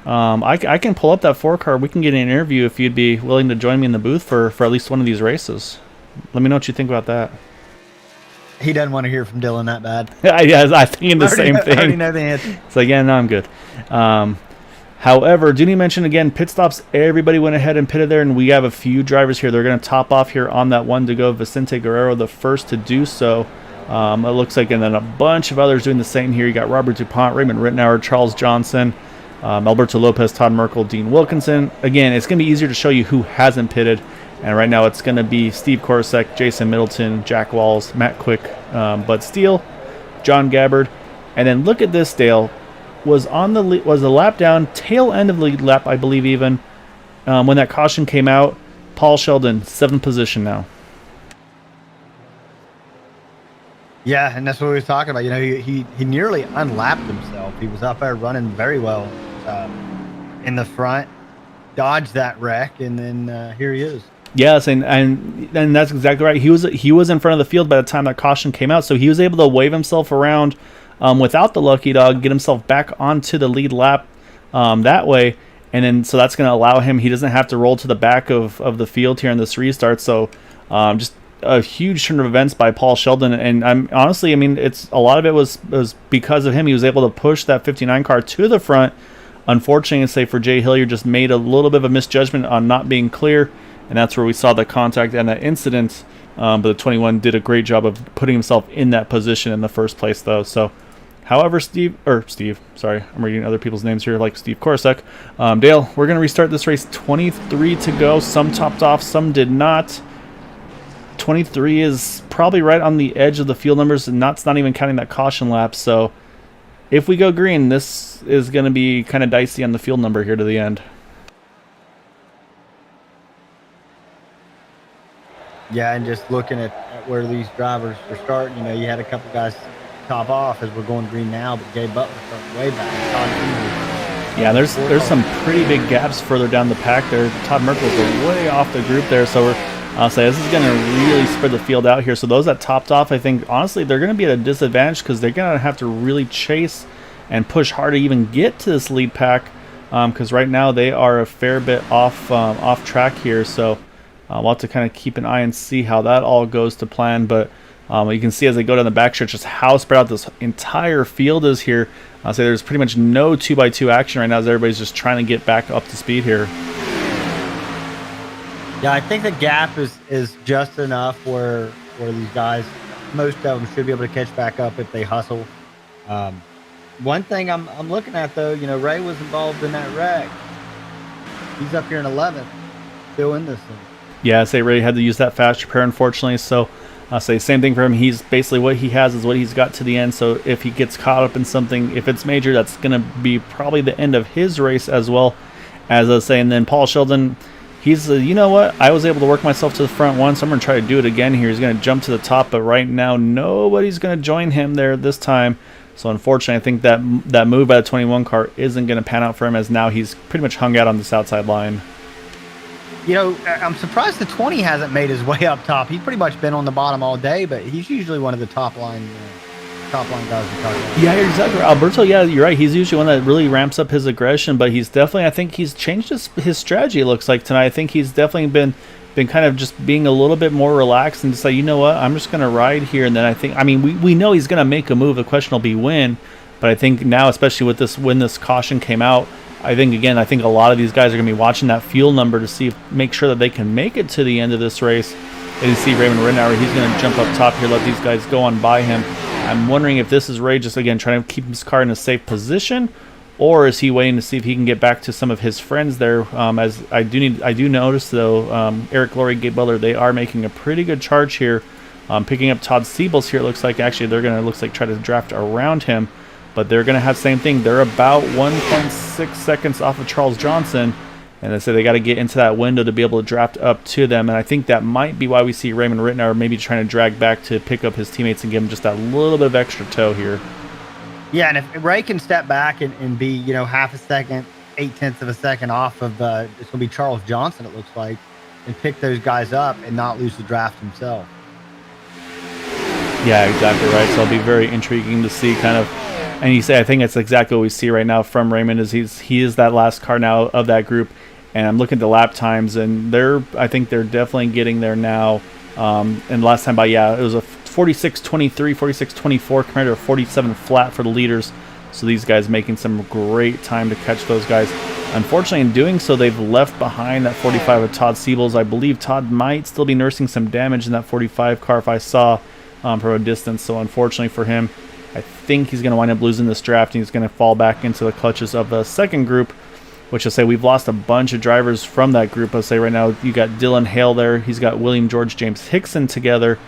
I can pull up that 4 car. We can get an interview if you'd be willing to join me in the booth for at least one of these races. Let me know what you think about that. He doesn't want to hear from Dylan that bad. Yeah, I think the same thing. I already know the answer. So, yeah, no, I'm good. However, do need to mention again, pit stops, everybody went ahead and pitted there, and we have a few drivers here. They're going to top off here on that 1 to go. Vicente Guerrero, the first to do so. It looks like, and then a bunch of others doing the same here. You got Robert DuPont, Raymond Rittenauer, Charles Johnson, Alberto Lopez, Todd Merkel, Dean Wilkinson. Again, it's going to be easier to show you who hasn't pitted. And right now it's going to be Steve Korosek, Jason Middleton, Jack Walls, Matt Quick, Bud Steele, John Gabbard. And then look at this, Dale. Was a lap down, tail end of the lead lap, I believe even, when that caution came out. Paul Sheldon, 7th position now. Yeah, and that's what we were talking about. You know, he nearly unlapped himself. He was up there running very well in the front, dodged that wreck, and then here he is. Yes, and that's exactly right. He was in front of the field by the time that caution came out, so he was able to wave himself around without the lucky dog, get himself back onto the lead lap that way, and then so that's going to allow him. He doesn't have to roll to the back of the field here in this restart. So just a huge turn of events by Paul Sheldon, and honestly, I mean, it's a lot of it was because of him. He was able to push that 59 car to the front. Unfortunately, say for Jay Hilliard, just made a little bit of a misjudgment on not being clear, and that's where we saw the contact and that incident. But the 21 did a great job of putting himself in that position in the first place, though. So, however, sorry, I'm reading other people's names here, like Steve Korsak. Dale, we're going to restart this race. 23 to go. Some topped off, some did not. 23 is probably right on the edge of the field numbers, and that's not even counting that caution lap. So, if we go green, this is going to be kind of dicey on the field number here to the end. Yeah, and just looking at where these drivers were starting, you had a couple guys top off as we're going green now, but Jay Butler starting way back. Yeah, there's some pretty big gaps further down the pack there. Todd Merkel's way off the group there, so I'll say this is going to really spread the field out here. So those that topped off, I think, honestly, they're going to be at a disadvantage because they're going to have to really chase and push hard to even get to this lead pack because right now they are a fair bit off track here. So we'll have to kind of keep an eye and see how that all goes to plan. But you can see as they go down the backstretch just how spread out this entire field is here. I'll say there's pretty much no 2x2 action right now as everybody's just trying to get back up to speed here. Yeah, I think the gap is just enough where these guys, most of them should be able to catch back up if they hustle. One thing I'm looking at, though, Ray was involved in that wreck. He's up here in 11th, still in this thing. Yeah, I say Ray had to use that fast repair, unfortunately. So I'll say same thing for him. He's basically what he has is what he's got to the end. So if he gets caught up in something, if it's major, that's going to be probably the end of his race as well. As I was saying, then Paul Sheldon, he's you know what? I was able to work myself to the front once. I'm going to try to do it again here. He's going to jump to the top, but right now nobody's going to join him there this time. So unfortunately, I think that move by the 21 car isn't going to pan out for him as now he's pretty much hung out on this outside line. I'm surprised the 20 hasn't made his way up top. He's pretty much been on the bottom all day, but he's usually one of the top line guys we talk about. Yeah, you're exactly right. Alberto, yeah, you're right. He's usually one that really ramps up his aggression, but he's definitely, I think he's changed his strategy, it looks like, tonight. I think he's definitely been kind of just being a little bit more relaxed and just like, you know what, I'm just going to ride here. And then we know he's going to make a move. The question will be when. But I think now, especially with when this caution came out, I think a lot of these guys are going to be watching that fuel number to make sure that they can make it to the end of this race. And you see Raymond Rittenauer, he's going to jump up top here, let these guys go on by him. I'm wondering if this is Ray just, again, trying to keep his car in a safe position, or is he waiting to see if he can get back to some of his friends there? As I do notice, though, Eric Laurie, Gabe Butler, they are making a pretty good charge here. Picking up Todd Siebels here, it looks like actually they're going to try to draft around him. But they're going to have the same thing. They're about 1.6 seconds off of Charles Johnson. And they say they got to get into that window to be able to draft up to them. And I think that might be why we see Raymond Rittenauer maybe trying to drag back to pick up his teammates and give him just that little bit of extra toe here. Yeah, and if Ray can step back and be, half a second, 0.8 of a second off of, it's going to be Charles Johnson, it looks like, and pick those guys up and not lose the draft himself. Yeah, exactly right. So it'll be very intriguing to see kind of. And I think it's exactly what we see right now from Raymond is he is that last car now of that group. And I'm looking at the lap times, and I think they're definitely getting there now. And last time it was a 46.23, 46.24 compared to a 47 flat for the leaders. So these guys making some great time to catch those guys. Unfortunately, in doing so, they've left behind that 45 of Todd Siebels. I believe Todd might still be nursing some damage in that 45 car if I saw from a distance. So unfortunately for him, I think he's going to wind up losing this draft, and he's going to fall back into the clutches of the second group, which I'll say we've lost a bunch of drivers from that group. I'll say right now you got Dylan Hale there. He's got William George James Hickson together.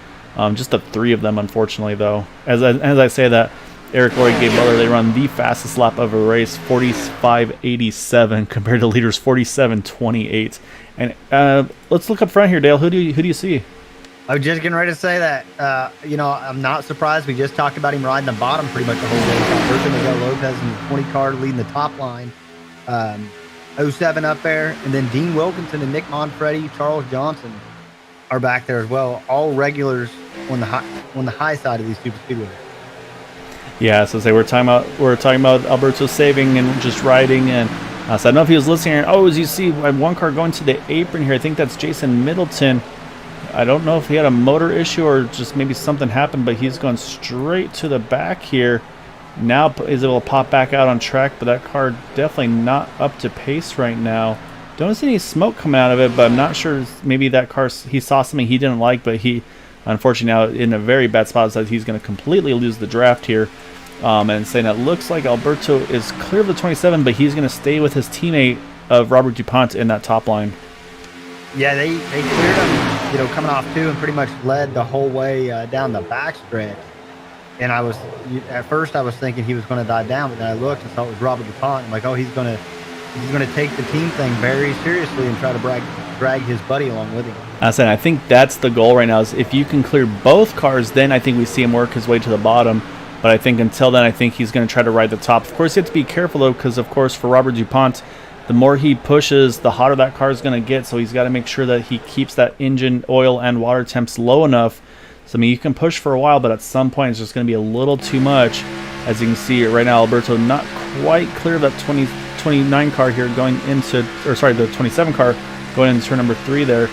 Just the three of them, unfortunately, though. As I say that, Eric Laurie, Gabe Butler, they run the fastest lap of a race, 45.87, compared to leaders 47.28. And let's look up front here, Dale. Who do you see? I was just getting ready to say that. I'm not surprised. We just talked about him riding the bottom pretty much the whole day. Bertrand Miguel Lopez in the 20 car leading the top line. 07 up there. And then Dean Wilkinson and Nick Monfretti, Charles Johnson are back there as well. All regulars on the high side of these super speedways. Yeah, so we're talking about Alberto saving and just riding. And so I don't know if he was listening. As you see, one car going to the apron here. I think that's Jason Middleton. I don't know if he had a motor issue or just maybe something happened, but he's gone straight to the back here. Now is able to pop back out on track, but that car definitely not up to pace right now. Don't see any smoke coming out of it, but I'm not sure. Maybe that car, he saw something he didn't like, but he, unfortunately, now in a very bad spot, says he's going to completely lose the draft here. And saying it looks like Alberto is clear of the 27, but he's going to stay with his teammate of Robert DuPont in that top line. Yeah, they cleared him, coming off 2 and pretty much led the whole way down the backstretch. And at first I was thinking he was going to die down, but then I looked and saw it was Robert DuPont. I'm like, oh, he's going to take the team thing very seriously and try to drag his buddy along with him. I think that's the goal right now. Is if you can clear both cars, then I think we see him work his way to the bottom. But I think until then, I think he's going to try to ride the top. Of course, you have to be careful, though, because, of course, for Robert DuPont, the more he pushes, the hotter that car is going to get. So he's got to make sure that he keeps that engine oil and water temps low enough. So, I mean, you can push for a while, but at some point, it's just going to be a little too much. As you can see right now, Alberto not quite clear of that 29 car here going into, the 27 car going into turn number 3 there.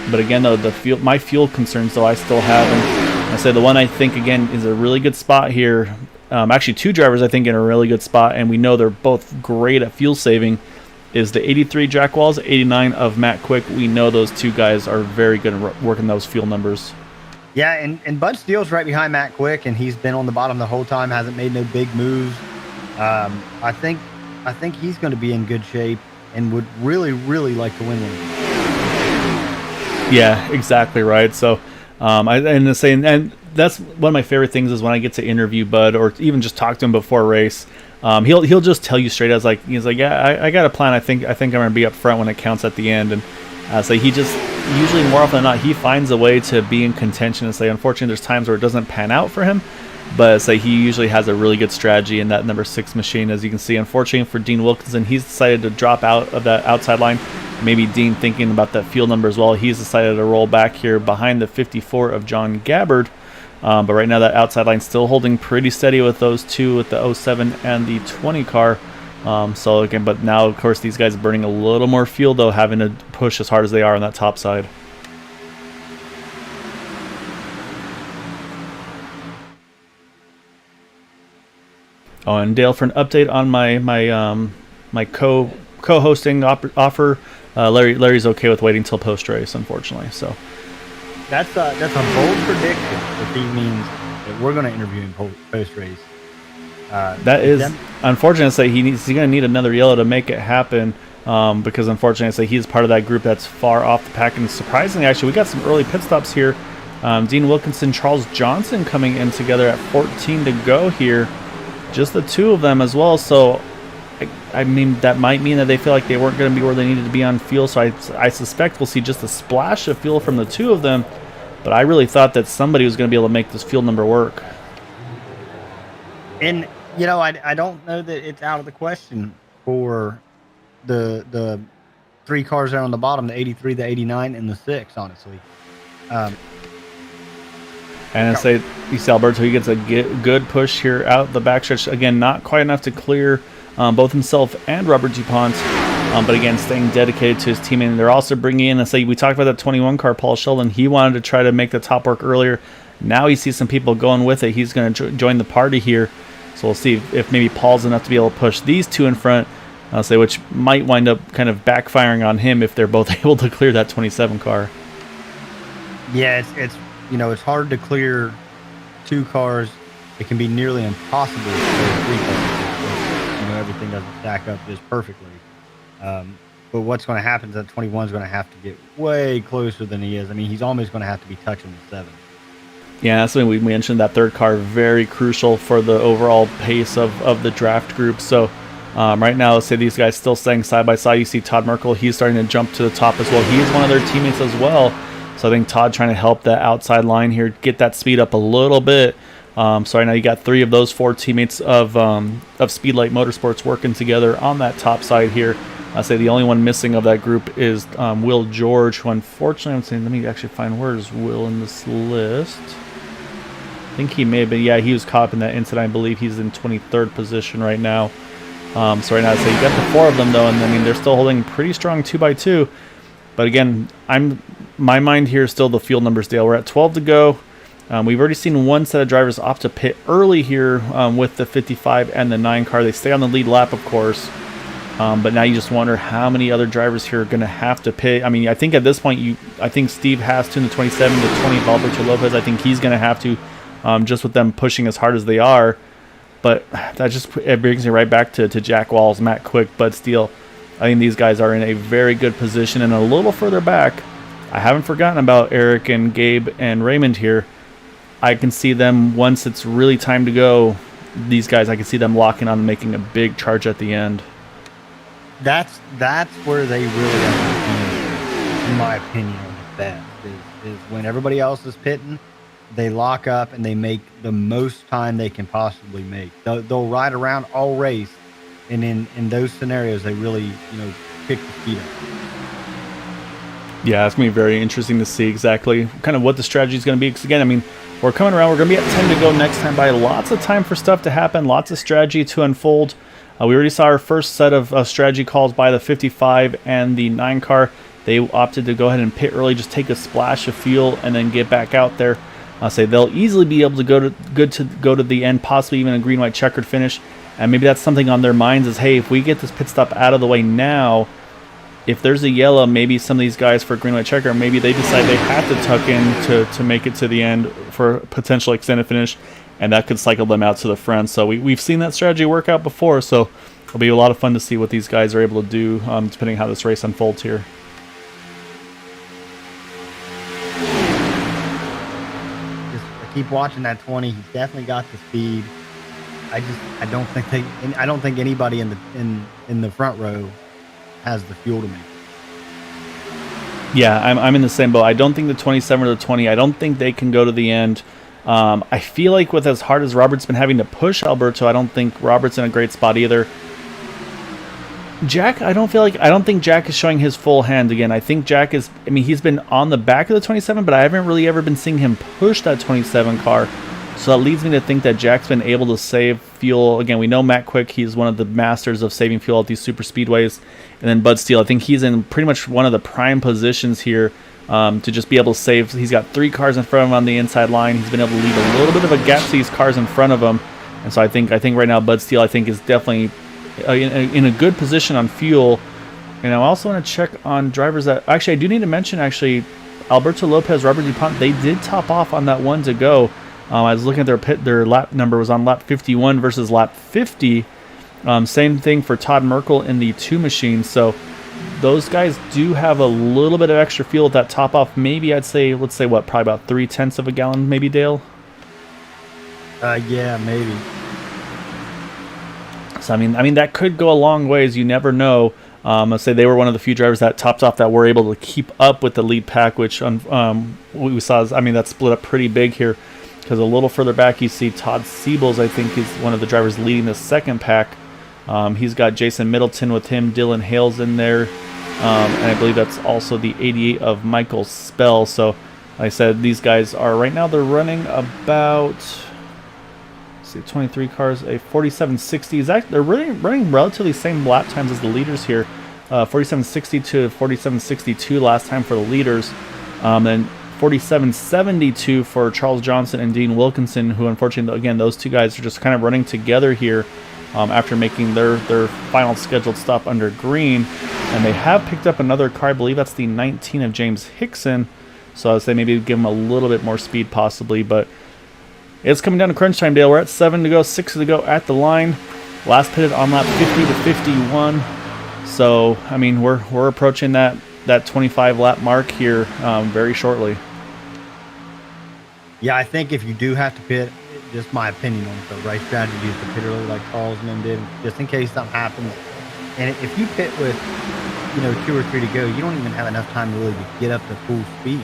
But again, though, my fuel concerns, though, I still have. And I say the one I think, again, is a really good spot here. Actually, 2 drivers, I think, in a really good spot, and we know they're both great at fuel saving, is the 83 Jack Walls, 89 of Matt Quick. We know those 2 guys are very good at working those fuel numbers. Yeah, and Bud Steele's right behind Matt Quick, and he's been on the bottom the whole time, hasn't made no big moves. I think he's going to be in good shape and would really, really like to win one. Yeah, exactly right. So, and that's one of my favorite things is when I get to interview Bud or even just talk to him before a race. He'll just tell you straight as he's like, yeah, I got a plan. I think I'm going to be up front when it counts at the end. And so he just usually more often than not he finds a way to be in contention. And say, unfortunately, there's times where it doesn't pan out for him, but say he usually has a really good strategy in that number 6 machine. As you can see, unfortunately for Dean Wilkinson, he's decided to drop out of that outside line. Maybe Dean thinking about that field number as well. He's decided to roll back here behind the 54 of John Gabbard. But right now that outside line still holding pretty steady with those 2 with the 07 and the 20 car. So again, but now of course these guys are burning a little more fuel though, having to push as hard as they are on that top side. Oh, and Dale, for an update on my co-hosting offer, Larry's okay with waiting till post race, unfortunately. So that's a bold prediction. If he means that we're going to interview him post race. That is unfortunate. Say he's going to need another yellow to make it happen. Because unfortunately, I say he's part of that group that's far off the pack. And surprisingly, actually, we got some early pit stops here. Dean Wilkinson, Charles Johnson coming in together at 14 to go here. Just the 2 of them as well. So, I mean, that might mean that they feel like they weren't going to be where they needed to be on fuel. So I suspect we'll see just a splash of fuel from the 2 of them. But I really thought that somebody was going to be able to make this fuel number work. And, I don't know that it's out of the question for the 3 cars there on the bottom, the 83, the 89, and the 6, honestly. And I say, you see Alberto, he gets a good push here out the backstretch. Again, not quite enough to clear both himself and Robert DuPont. But again, staying dedicated to his teammate. And they're also bringing in, we talked about that 21 car, Paul Sheldon. He wanted to try to make the top work earlier. Now he sees some people going with it. He's going to join the party here. So we'll see if maybe Paul's enough to be able to push these 2 in front. Which might wind up kind of backfiring on him if they're both able to clear that 27 car. Yeah, it's hard to clear 2 cars. It can be nearly impossible to clear 3 cars. Everything doesn't stack up just perfectly. But what's going to happen is that 21 is going to have to get way closer than he is. I mean, he's almost going to have to be touching the 7. Yeah, that's when we mentioned that 3rd car, very crucial for the overall pace of the draft group. So right now, let's say these guys still staying side by side. You see Todd Merkel, he's starting to jump to the top as well. He's one of their teammates as well. So I think Todd trying to help that outside line here, get that speed up a little bit. So right now you got 3 of those 4 teammates of Speedlight Motorsports working together on that top side here. I say the only one missing of that group is Will George, who unfortunately, I'm saying, let me actually find where is Will in this list. I think he may have been, yeah, he was caught up in that incident. I believe he's in 23rd position right now. So right now, so you got the 4 of them though, and I mean they're still holding pretty strong 2x2. But again, my mind here is still the field numbers, Dale. We're at 12 to go. We've already seen one set of drivers opt to pit early here with the 55 and the 9 car. They stay on the lead lap, of course. But now you just wonder how many other drivers here are going to have to pit. I mean, I think at this point, I think Steve has to in the 27 to 20 Alberto Lopez. I think he's going to have to, just with them pushing as hard as they are. But that just it brings me right back to Jack Walls, Matt Quick, Bud Steele. I think these guys are in a very good position. And a little further back, I haven't forgotten about Eric and Gabe and Raymond here. I can see them, once it's really time to go, these guys, I can see them locking on and making a big charge at the end. That's where they really have, in my opinion, the best is when everybody else is pitting, they lock up and they make the most time they can possibly make. They'll ride around all race, and in those scenarios, they really pick the speed up. Yeah, it's going to be very interesting to see exactly kind of what the strategy is going to be. Because again, I mean, we're coming around. We're going to be at 10 to go next time by. Lots of time for stuff to happen. Lots of strategy to unfold. We already saw our first set of strategy calls by the 55 and the 9 car. They opted to go ahead and pit early, just take a splash of fuel, and then get back out there. I'll say they'll easily be able to go to the end, possibly even a green-white checkered finish. And maybe that's something on their minds is, hey, if we get this pit stop out of the way now, if there's a yellow, maybe some of these guys for green-white checker, maybe they decide they have to tuck in to make it to the end for a potential extended finish, and that could cycle them out to the front. So we've seen that strategy work out before, so it'll be a lot of fun to see what these guys are able to do, depending on how this race unfolds here. Just keep watching that 20. He's definitely got the speed. I don't think anybody in the front row has the fuel to make it. Yeah, I'm in the same boat. I don't think the 27 or the 20, I don't think they can go to the end. I feel like with as hard as Robert's been having to push Alberto, I don't think Robert's in a great spot either. Jack, I don't think Jack is showing his full hand again. I think Jack is, I mean, he's been on the back of the 27, but I haven't really ever been seeing him push that 27 car. So that leads me to think that Jack's been able to save fuel. Again, we know Matt Quick, he's one of the masters of saving fuel at these super speedways. And then Bud Steele, I think he's in pretty much one of the prime positions here to just be able to save. He's got 3 cars in front of him on the inside line. He's been able to leave a little bit of a gap to these cars in front of him. And so I think right now Bud Steele, I think, is definitely in a good position on fuel. And I also want to check on drivers that, actually, I do need to mention, Alberto Lopez, Robert DuPont, they did top off on that 1 to go. I was looking at their lap number was on lap 51 versus lap 50. Same thing for Todd Merkel in the 2 machine. So those guys do have a little bit of extra fuel at that top off. Maybe let's say what, probably about 0.3 of a gallon, maybe, Dale? Yeah, maybe. So I mean that could go a long ways. You never know. Let's say they were one of the few drivers that topped off that were able to keep up with the lead pack, which we saw. That split up pretty big here. Because a little further back, you see Todd Siebels, I think, is one of the drivers leading the second pack. He's got Jason Middleton with him, Dylan Hales in there, and I believe that's also the 88 of Michael Spell. So, like I said, these guys are right now, they're running about, 23 cars, a 47.60. They're running relatively same lap times as the leaders here, 47.60 to 47.62 last time for the leaders, and 47.72 for Charles Johnson and Dean Wilkinson, who unfortunately, again, those 2 guys are just kind of running together here after making their final scheduled stop under green. And they have picked up another car. I believe that's the 19 of James Hickson. So I would say maybe give him a little bit more speed possibly. But it's coming down to crunch time, Dale. We're at 7 to go, 6 to go at the line. Last pitted on lap 50 to 51. So, I mean, we're approaching that 25 lap mark here very shortly. Yeah, I think if you do have to pit, just my opinion on the right strategy is to pit early like Carl's men did, just in case something happens. And if you pit with 2 or 3 to go, you don't even have enough time really to get up to full speed.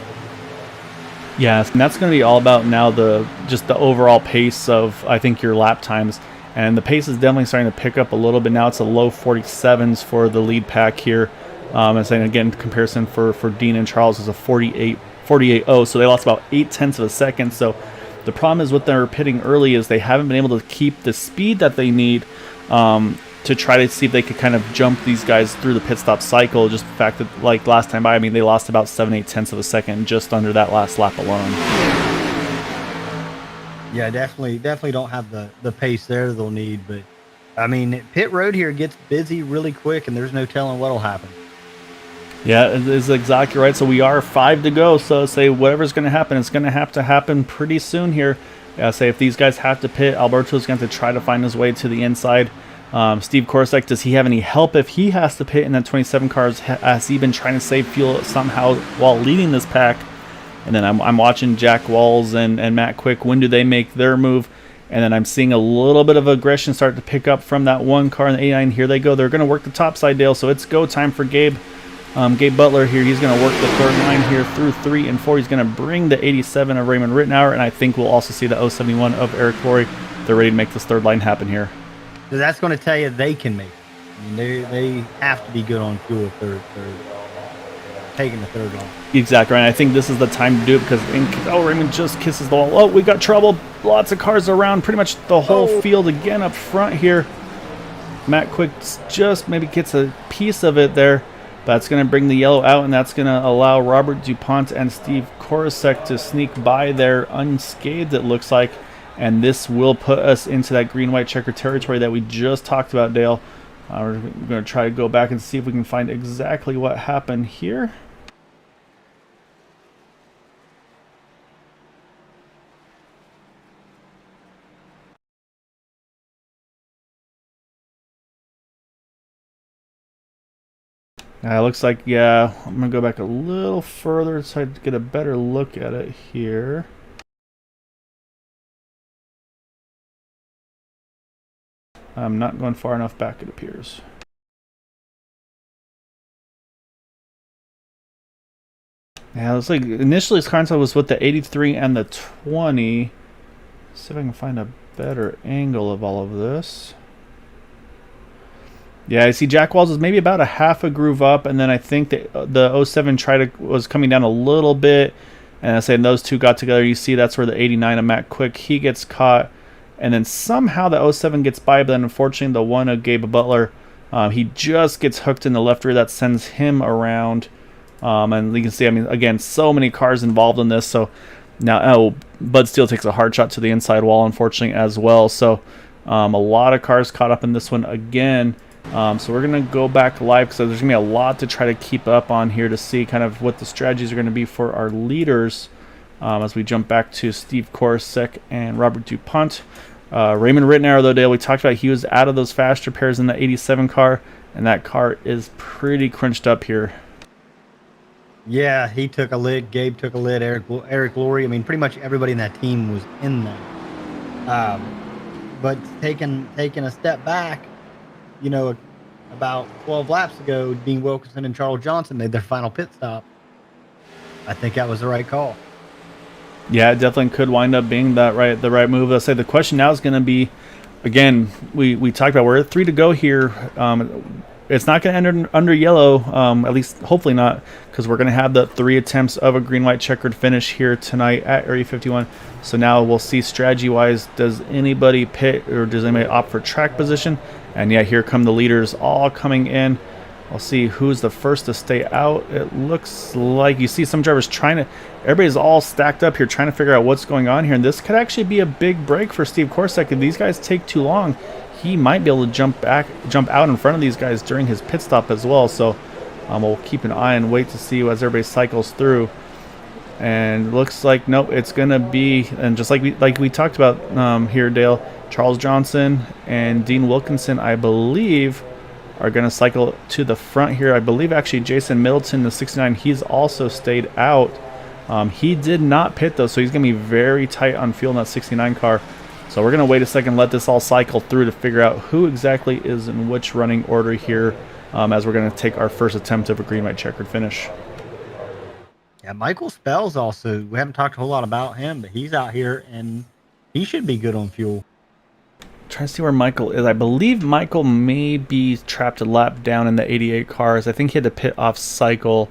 Yeah, and that's going to be all about now the overall pace of, I think, your lap times. And the pace is definitely starting to pick up a little bit now. It's a low 47s for the lead pack here. And saying again, comparison for Dean and Charles is a 48.0, so they lost about 0.8 of a second. So the problem is with their pitting early is they haven't been able to keep the speed that they need to try to see if they could kind of jump these guys through the pit stop cycle. Just the fact that, like last time by, they lost about 7.8 of a second just under that last lap alone. Yeah, definitely don't have the pace there they'll need. But I mean, pit road here gets busy really quick, and there's no telling what'll happen. Yeah, it is exactly right. So we are 5 to go. So say whatever's going to have to happen pretty soon here. Say if these guys have to pit, Alberto's going to have to try to find his way to the inside. Steve Korsak, does he have any help if he has to pit in that 27 cars? Has he been trying to save fuel somehow while leading this pack? And then I'm watching Jack Walls and Matt Quick. When do they make their move? And then I'm seeing a little bit of aggression start to pick up from that one car in the 89. Here they go. They're going to work the top side, Dale. So it's go time for Gabe. Gabe Butler here. He's going to work the third line here through 3 and 4. He's going to bring the 87 of Raymond Rittenauer. And I think we'll also see the 071 of Eric Flory. They're ready to make this third line happen here. So that's going to tell you they can make it. I mean, they have to be good on fuel if they're taking the third line. Exactly right. I think this is the time to do it because Raymond just kisses the wall. Oh, we got trouble. Lots of cars around. Pretty much the whole field again up front here. Matt Quick just maybe gets a piece of it there. That's going to bring the yellow out, and that's going to allow Robert DuPont and Steve Korosek to sneak by there unscathed, it looks like. And this will put us into that green-white checker territory that we just talked about, Dale. We're going to try to go back and see if we can find exactly what happened here. Looks like, yeah, I'm going to go back a little further so I get a better look at it here. I'm not going far enough back, it appears. Yeah, it looks like initially his contact was with the 83 and the 20. See if I can find a better angle of all of this. Yeah, I see Jack Walls is maybe about a half a groove up, and then I think that the 07 was coming down a little bit, and I say those two got together. You see that's where the 89 of Matt Quick, he gets caught, and then somehow the 07 gets by, but then unfortunately the one of Gabe Butler, he just gets hooked in the left rear. That sends him around, and you can see, I mean, again, so many cars involved in this. So now, Bud Steele takes a hard shot to the inside wall, unfortunately, as well. So a lot of cars caught up in this one again. So we're going to go back live because there's going to be a lot to try to keep up on here to see kind of what the strategies are going to be for our leaders as we jump back to Steve Korosek and Robert DuPont. Raymond Rittenauer, though, Dale, we talked about he was out of those fast repairs in the 87 car, and that car is pretty crunched up here. Yeah, he took a lid. Gabe took a lid. Eric Laurie. I mean, pretty much everybody in that team was in there. But taking a step back, you know, about 12 laps ago, Dean Wilkinson and Charles Johnson made their final pit stop. I think that was the right call. Yeah, it definitely could wind up being the right move. Let's say the question now is going to be, again, we talked about we're at 3 to go here. It's not going to end under yellow, at least hopefully not, because we're going to have the 3 attempts of a green-white checkered finish here tonight at Area 51. So now we'll see strategy-wise, does anybody pit or does anybody opt for track position? And yeah, here come the leaders all coming in. We'll see who's the first to stay out. It looks like you see some drivers everybody's all stacked up here trying to figure out what's going on here. And this could actually be a big break for Steve Korosek. If these guys take too long, he might be able to jump out in front of these guys during his pit stop as well. So we'll keep an eye and wait to see as everybody cycles through. And looks like, nope, it's going to be, and just like we talked about here, Dale, Charles Johnson and Dean Wilkinson, I believe, are going to cycle to the front here. I believe actually Jason Middleton, the 69, he's also stayed out. He did not pit though, so he's going to be very tight on fuel in that 69 car. So we're going to wait a second, let this all cycle through to figure out who exactly is in which running order here as we're going to take our first attempt of a green-white checkered finish. Yeah, Michael Spells also, we haven't talked a whole lot about him, but he's out here and he should be good on fuel. Trying to see where Michael is. I believe Michael may be trapped a lap down in the 88 cars. I think he had to pit off cycle.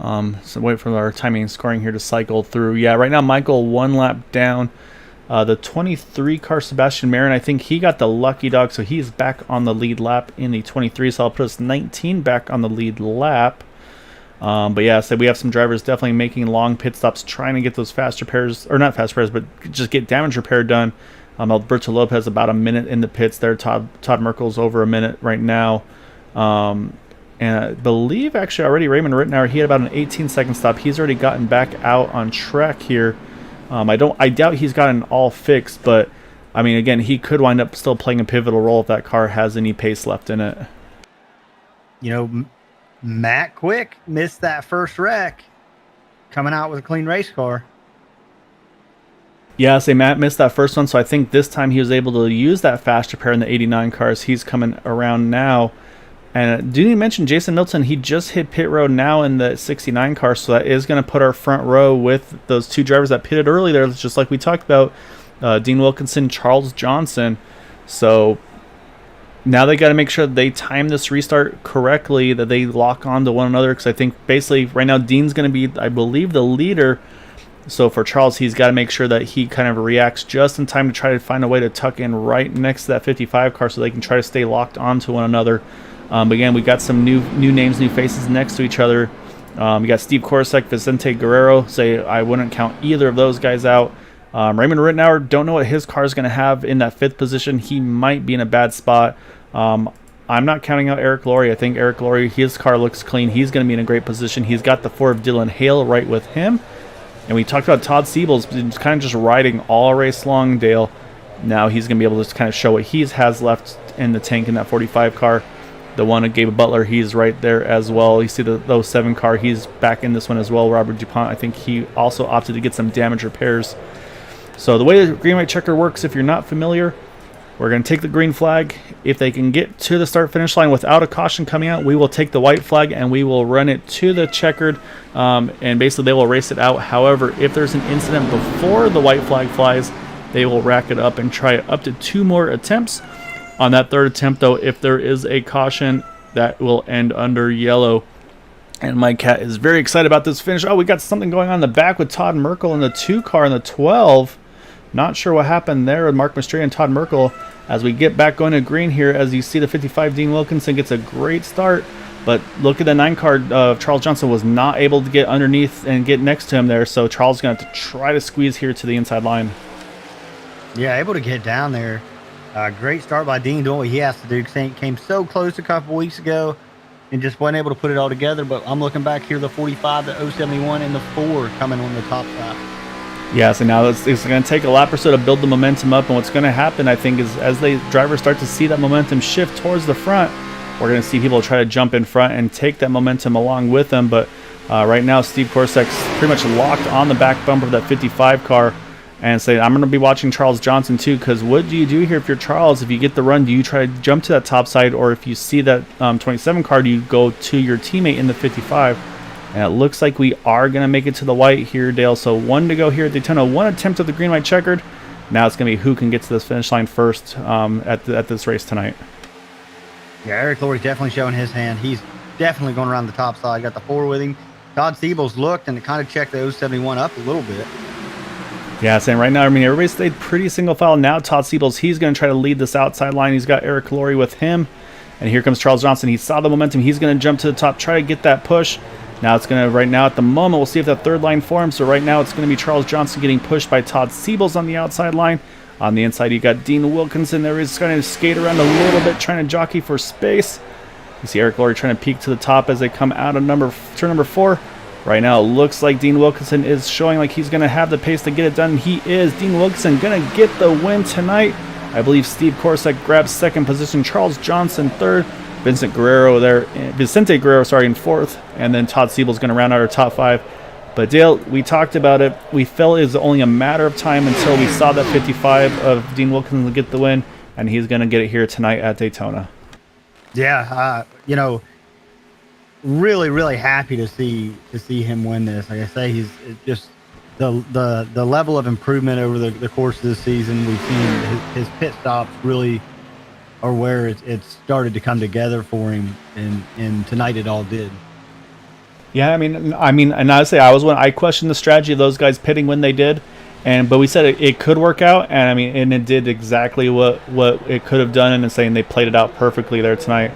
So wait for our timing and scoring here to cycle through. Yeah, right now Michael 1 lap down. The 23 car, Sebastian Marin, I think he got the lucky dog, so he's back on the lead lap in the 23. So I'll put us 19 back on the lead lap. But yeah, so we have some drivers definitely making long pit stops, trying to get those fast repairs, or not fast repairs, but just get damage repair done. Alberto Lopez about a minute in the pits there. Todd Merkel's over a minute right now. And I believe actually already Raymond Rittenauer, he had about an 18-second stop. He's already gotten back out on track here. I doubt he's gotten all fixed, but I mean, again, he could wind up still playing a pivotal role if that car has any pace left in it. You know, Matt Quick missed that first wreck, coming out with a clean race car. Yeah, Matt missed that first one, so I think this time he was able to use that fast repair in the 89 cars. He's coming around now. And didn't you mention Jason Milton? He just hit pit road now in the 69 car, so that is going to put our front row with those two drivers that pitted early there, just like we talked about, Dean Wilkinson, Charles Johnson. So now they got to make sure that they time this restart correctly, that they lock on to one another, because I think basically right now Dean's going to be, I believe, the leader. So for Charles, he's got to make sure that he kind of reacts just in time to try to find a way to tuck in right next to that 55 car so they can try to stay locked onto one another. But again, we got some new names, new faces next to each other. We got Steve Korosek, Vicente Guerrero. I wouldn't count either of those guys out. Raymond Rittenauer, don't know what his car is going to have in that 5th position. He might be in a bad spot. I'm not counting out Eric Laurie. I think Eric Laurie, his car looks clean. He's going to be in a great position. He's got the 4 of Dylan Hale right with him. And we talked about Todd Siebel's kind of just riding all race long, Dale. Now he's going to be able to kind of show what he has left in the tank in that 45 car. The one of Gabe Butler, he's right there as well. You see the 07 car, he's back in this one as well. Robert DuPont, I think he also opted to get some damage repairs. So the way the green white checker works, if you're not familiar, we're going to take the green flag. If they can get to the start finish line without a caution coming out, we will take the white flag and we will run it to the checkered, and basically they will race it out. However, if there's an incident before the white flag flies, they will rack it up and try up to 2 more attempts. On that 3rd attempt, though, if there is a caution, that will end under yellow. And my cat is very excited about this finish. Oh, we got something going on in the back with Todd Merkel in the 2 car in the 12. Not sure what happened there with Mark Mastria and Todd Merkel. As we get back going to green here, as you see the 55, Dean Wilkinson gets a great start. But look at the 9 car. Charles Johnson was not able to get underneath and get next to him there. So Charles is going to have to try to squeeze here to the inside line. Yeah, able to get down there. Great start by Dean doing what he has to do. Came so close a couple weeks ago and just wasn't able to put it all together. But I'm looking back here, the 45, the 071, and the 4 coming on the top side. Yeah, so now it's going to take a lap or so to build the momentum up. And what's going to happen, I think, is as the drivers start to see that momentum shift towards the front, we're going to see people try to jump in front and take that momentum along with them. But right now, Steve Korsek's pretty much locked on the back bumper of that 55 car. And say, I'm going to be watching Charles Johnson too, because what do you do here if you're Charles? If you get the run, do you try to jump to that top side? Or if you see that 27 car, do you go to your teammate in the 55? And it looks like we are going to make it to the white here, Dale. So 1 to go here at Daytona. 1 attempt at the green white checkered. Now it's going to be who can get to this finish line first at this race tonight. Yeah, Eric Laurie definitely showing his hand. He's definitely going around the top side. Got the 4 with him. Todd Siebel's looked and kind of checked the 071 up a little bit. Yeah, saying right now, I mean, everybody stayed pretty single file. Now Todd Siebel's, he's going to try to lead this outside line. He's got Eric Laurie with him. And here comes Charles Johnson. He saw the momentum. He's going to jump to the top, try to get that push. Now it's going to, right now at the moment, we'll see if that 3rd line forms. So right now it's going to be Charles Johnson getting pushed by Todd Siebel's on the outside line. On the inside, you got Dean Wilkinson. There he's going to skate around a little bit, trying to jockey for space. You see Eric Laurie trying to peek to the top as they come out of turn number 4. Right now, it looks like Dean Wilkinson is showing like he's going to have the pace to get it done. He is. Dean Wilkinson going to get the win tonight. I believe Steve Korosek grabs 2nd position. Charles Johnson 3rd. Vicente Guerrero in 4th. And then Todd Siebel's going to round out our top 5. But Dale, we talked about it. We felt it was only a matter of time until we saw that 55 of Dean Wilkinson get the win. And he's going to get it here tonight at Daytona. Yeah, really happy to see him win this. Like I say, he's just the level of improvement over the course of the season. We've seen his pit stops really are where it started to come together for him, and tonight it all did. Yeah, I mean, and I say I questioned the strategy of those guys pitting when they did, but we said it could work out, and it did exactly what it could have done, and saying they played it out perfectly there tonight.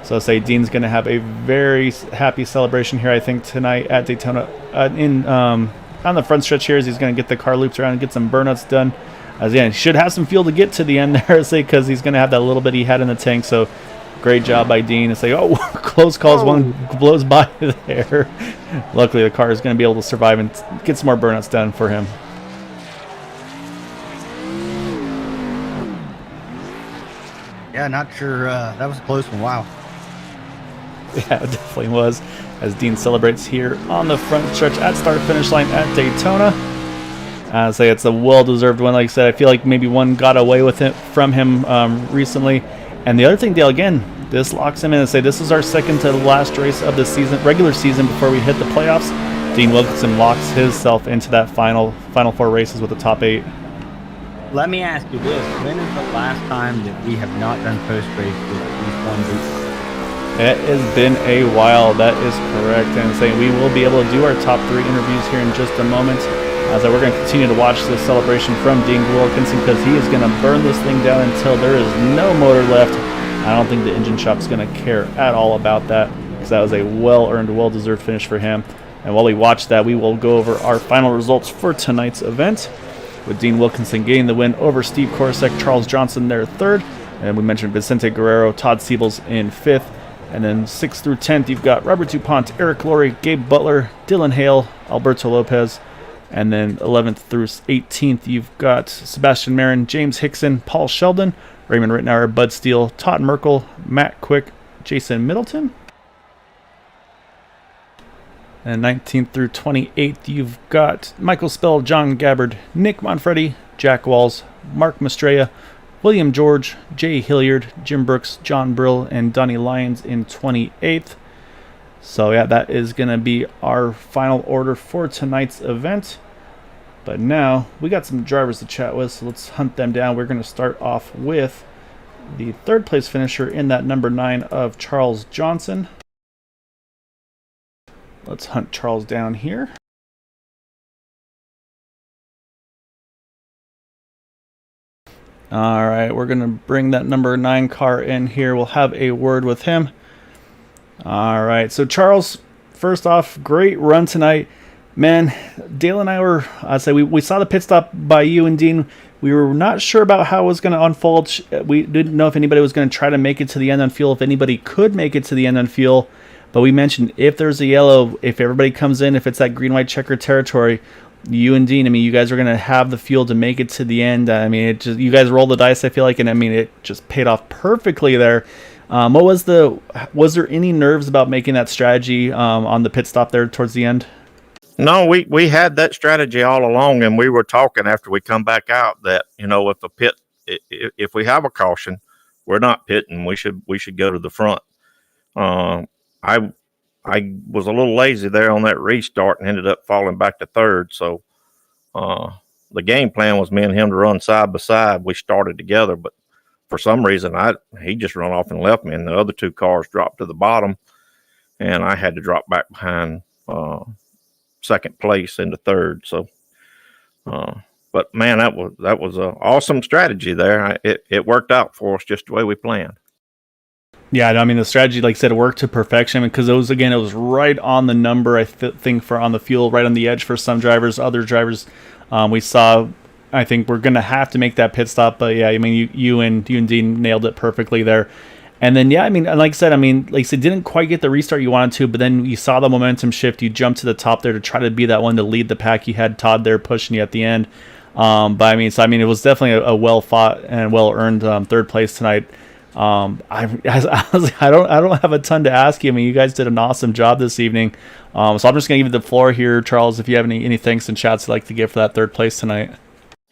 So I say Dean's going to have a very happy celebration here, I think, tonight at Daytona. On the front stretch here, as he's going to get the car looped around and get some burnouts done. As again, he should have some fuel to get to the end there, say, because he's going to have that little bit he had in the tank. So great job by Dean. It's like, oh, close calls, one blows by there. Luckily, the car is going to be able to survive and get some more burnouts done for him. Yeah, not sure. That was a close one. Wow. Yeah, it definitely was. As Dean celebrates here on the front stretch at start-finish line at Daytona. I say it's a well-deserved one. Like I said, I feel like maybe one got away with it from him recently. And the other thing, Dale, again, this locks him in and say this is our second to the last race of the season, regular season, before we hit the playoffs. Dean Wilkinson locks himself into that final 4 races with the top 8. Let me ask you this: when is the last time that we have not done post-race with at least one boot? It has been a while. That is correct. And saying we will be able to do our top 3 interviews here in just a moment. As we're going to continue to watch this celebration from Dean Wilkinson, because he is going to burn this thing down until there is no motor left. I don't think the engine shop's going to care at all about that, because that was a well-earned, well-deserved finish for him. And while we watch that, we will go over our final results for tonight's event, with Dean Wilkinson getting the win over Steve Korosek, Charles Johnson there 3rd, and we mentioned Vicente Guerrero, Todd Siebels in 5th. And then 6th through 10th, you've got Robert DuPont, Eric Laurie, Gabe Butler, Dylan Hale, Alberto Lopez. And then 11th through 18th, you've got Sebastian Marin, James Hickson, Paul Sheldon, Raymond Rittenauer, Bud Steele, Todd Merkel, Matt Quick, Jason Middleton. And 19th through 28th, you've got Michael Spell, John Gabbard, Nick Manfredi, Jack Walls, Mark Mastrella, William George, Jay Hilliard, Jim Brooks, John Brill, and Donnie Lyons in 28th. So yeah, that is going to be our final order for tonight's event. But now we got some drivers to chat with, so let's hunt them down. We're going to start off with the 3rd place finisher in that number 9 of Charles Johnson. Let's hunt Charles down here. All right, we're going to bring that number 9 car in here. We'll have a word with him. All right, so Charles, first off, great run tonight. Man, Dale and I we saw the pit stop by you and Dean. We were not sure about how it was going to unfold. We didn't know if anybody was going to try to make it to the end on fuel, if anybody could make it to the end on fuel. But we mentioned if there's a yellow, if everybody comes in, if it's that green-white checker territory, you and Dean, I mean, you guys are going to have the fuel to make it to the end. I mean, you guys roll the dice, I feel like, and I mean, it just paid off perfectly there. Was there any nerves about making that strategy on the pit stop there towards the end? No, we had that strategy all along, and we were talking after we come back out that, if we have a caution, we're not pitting. We should go to the front. I was a little lazy there on that restart and ended up falling back to 3rd. So the game plan was me and him to run side by side. We started together, but for some reason he just run off and left me, and the other 2 cars dropped to the bottom, and I had to drop back behind 2nd place into 3rd. So, but man, that was an awesome strategy there. It worked out for us just the way we planned. Yeah, I mean, the strategy, like I said, worked to perfection, because it was right on the number, I think, for on the fuel, right on the edge for some drivers. Other drivers we saw, I think, we're going to have to make that pit stop. But yeah, I mean, you and Dean nailed it perfectly there. And then, yeah, I mean, like I said, didn't quite get the restart you wanted to, but then you saw the momentum shift. You jumped to the top there to try to be that one to lead the pack. You had Todd there pushing you at the end. But I mean, it was definitely a well fought and well earned 3rd place tonight. I don't have a ton to ask you. I mean, you guys did an awesome job this evening. So I'm just gonna give you the floor here, Charles. If you have any thanks and chats you'd like to give for that 3rd place tonight.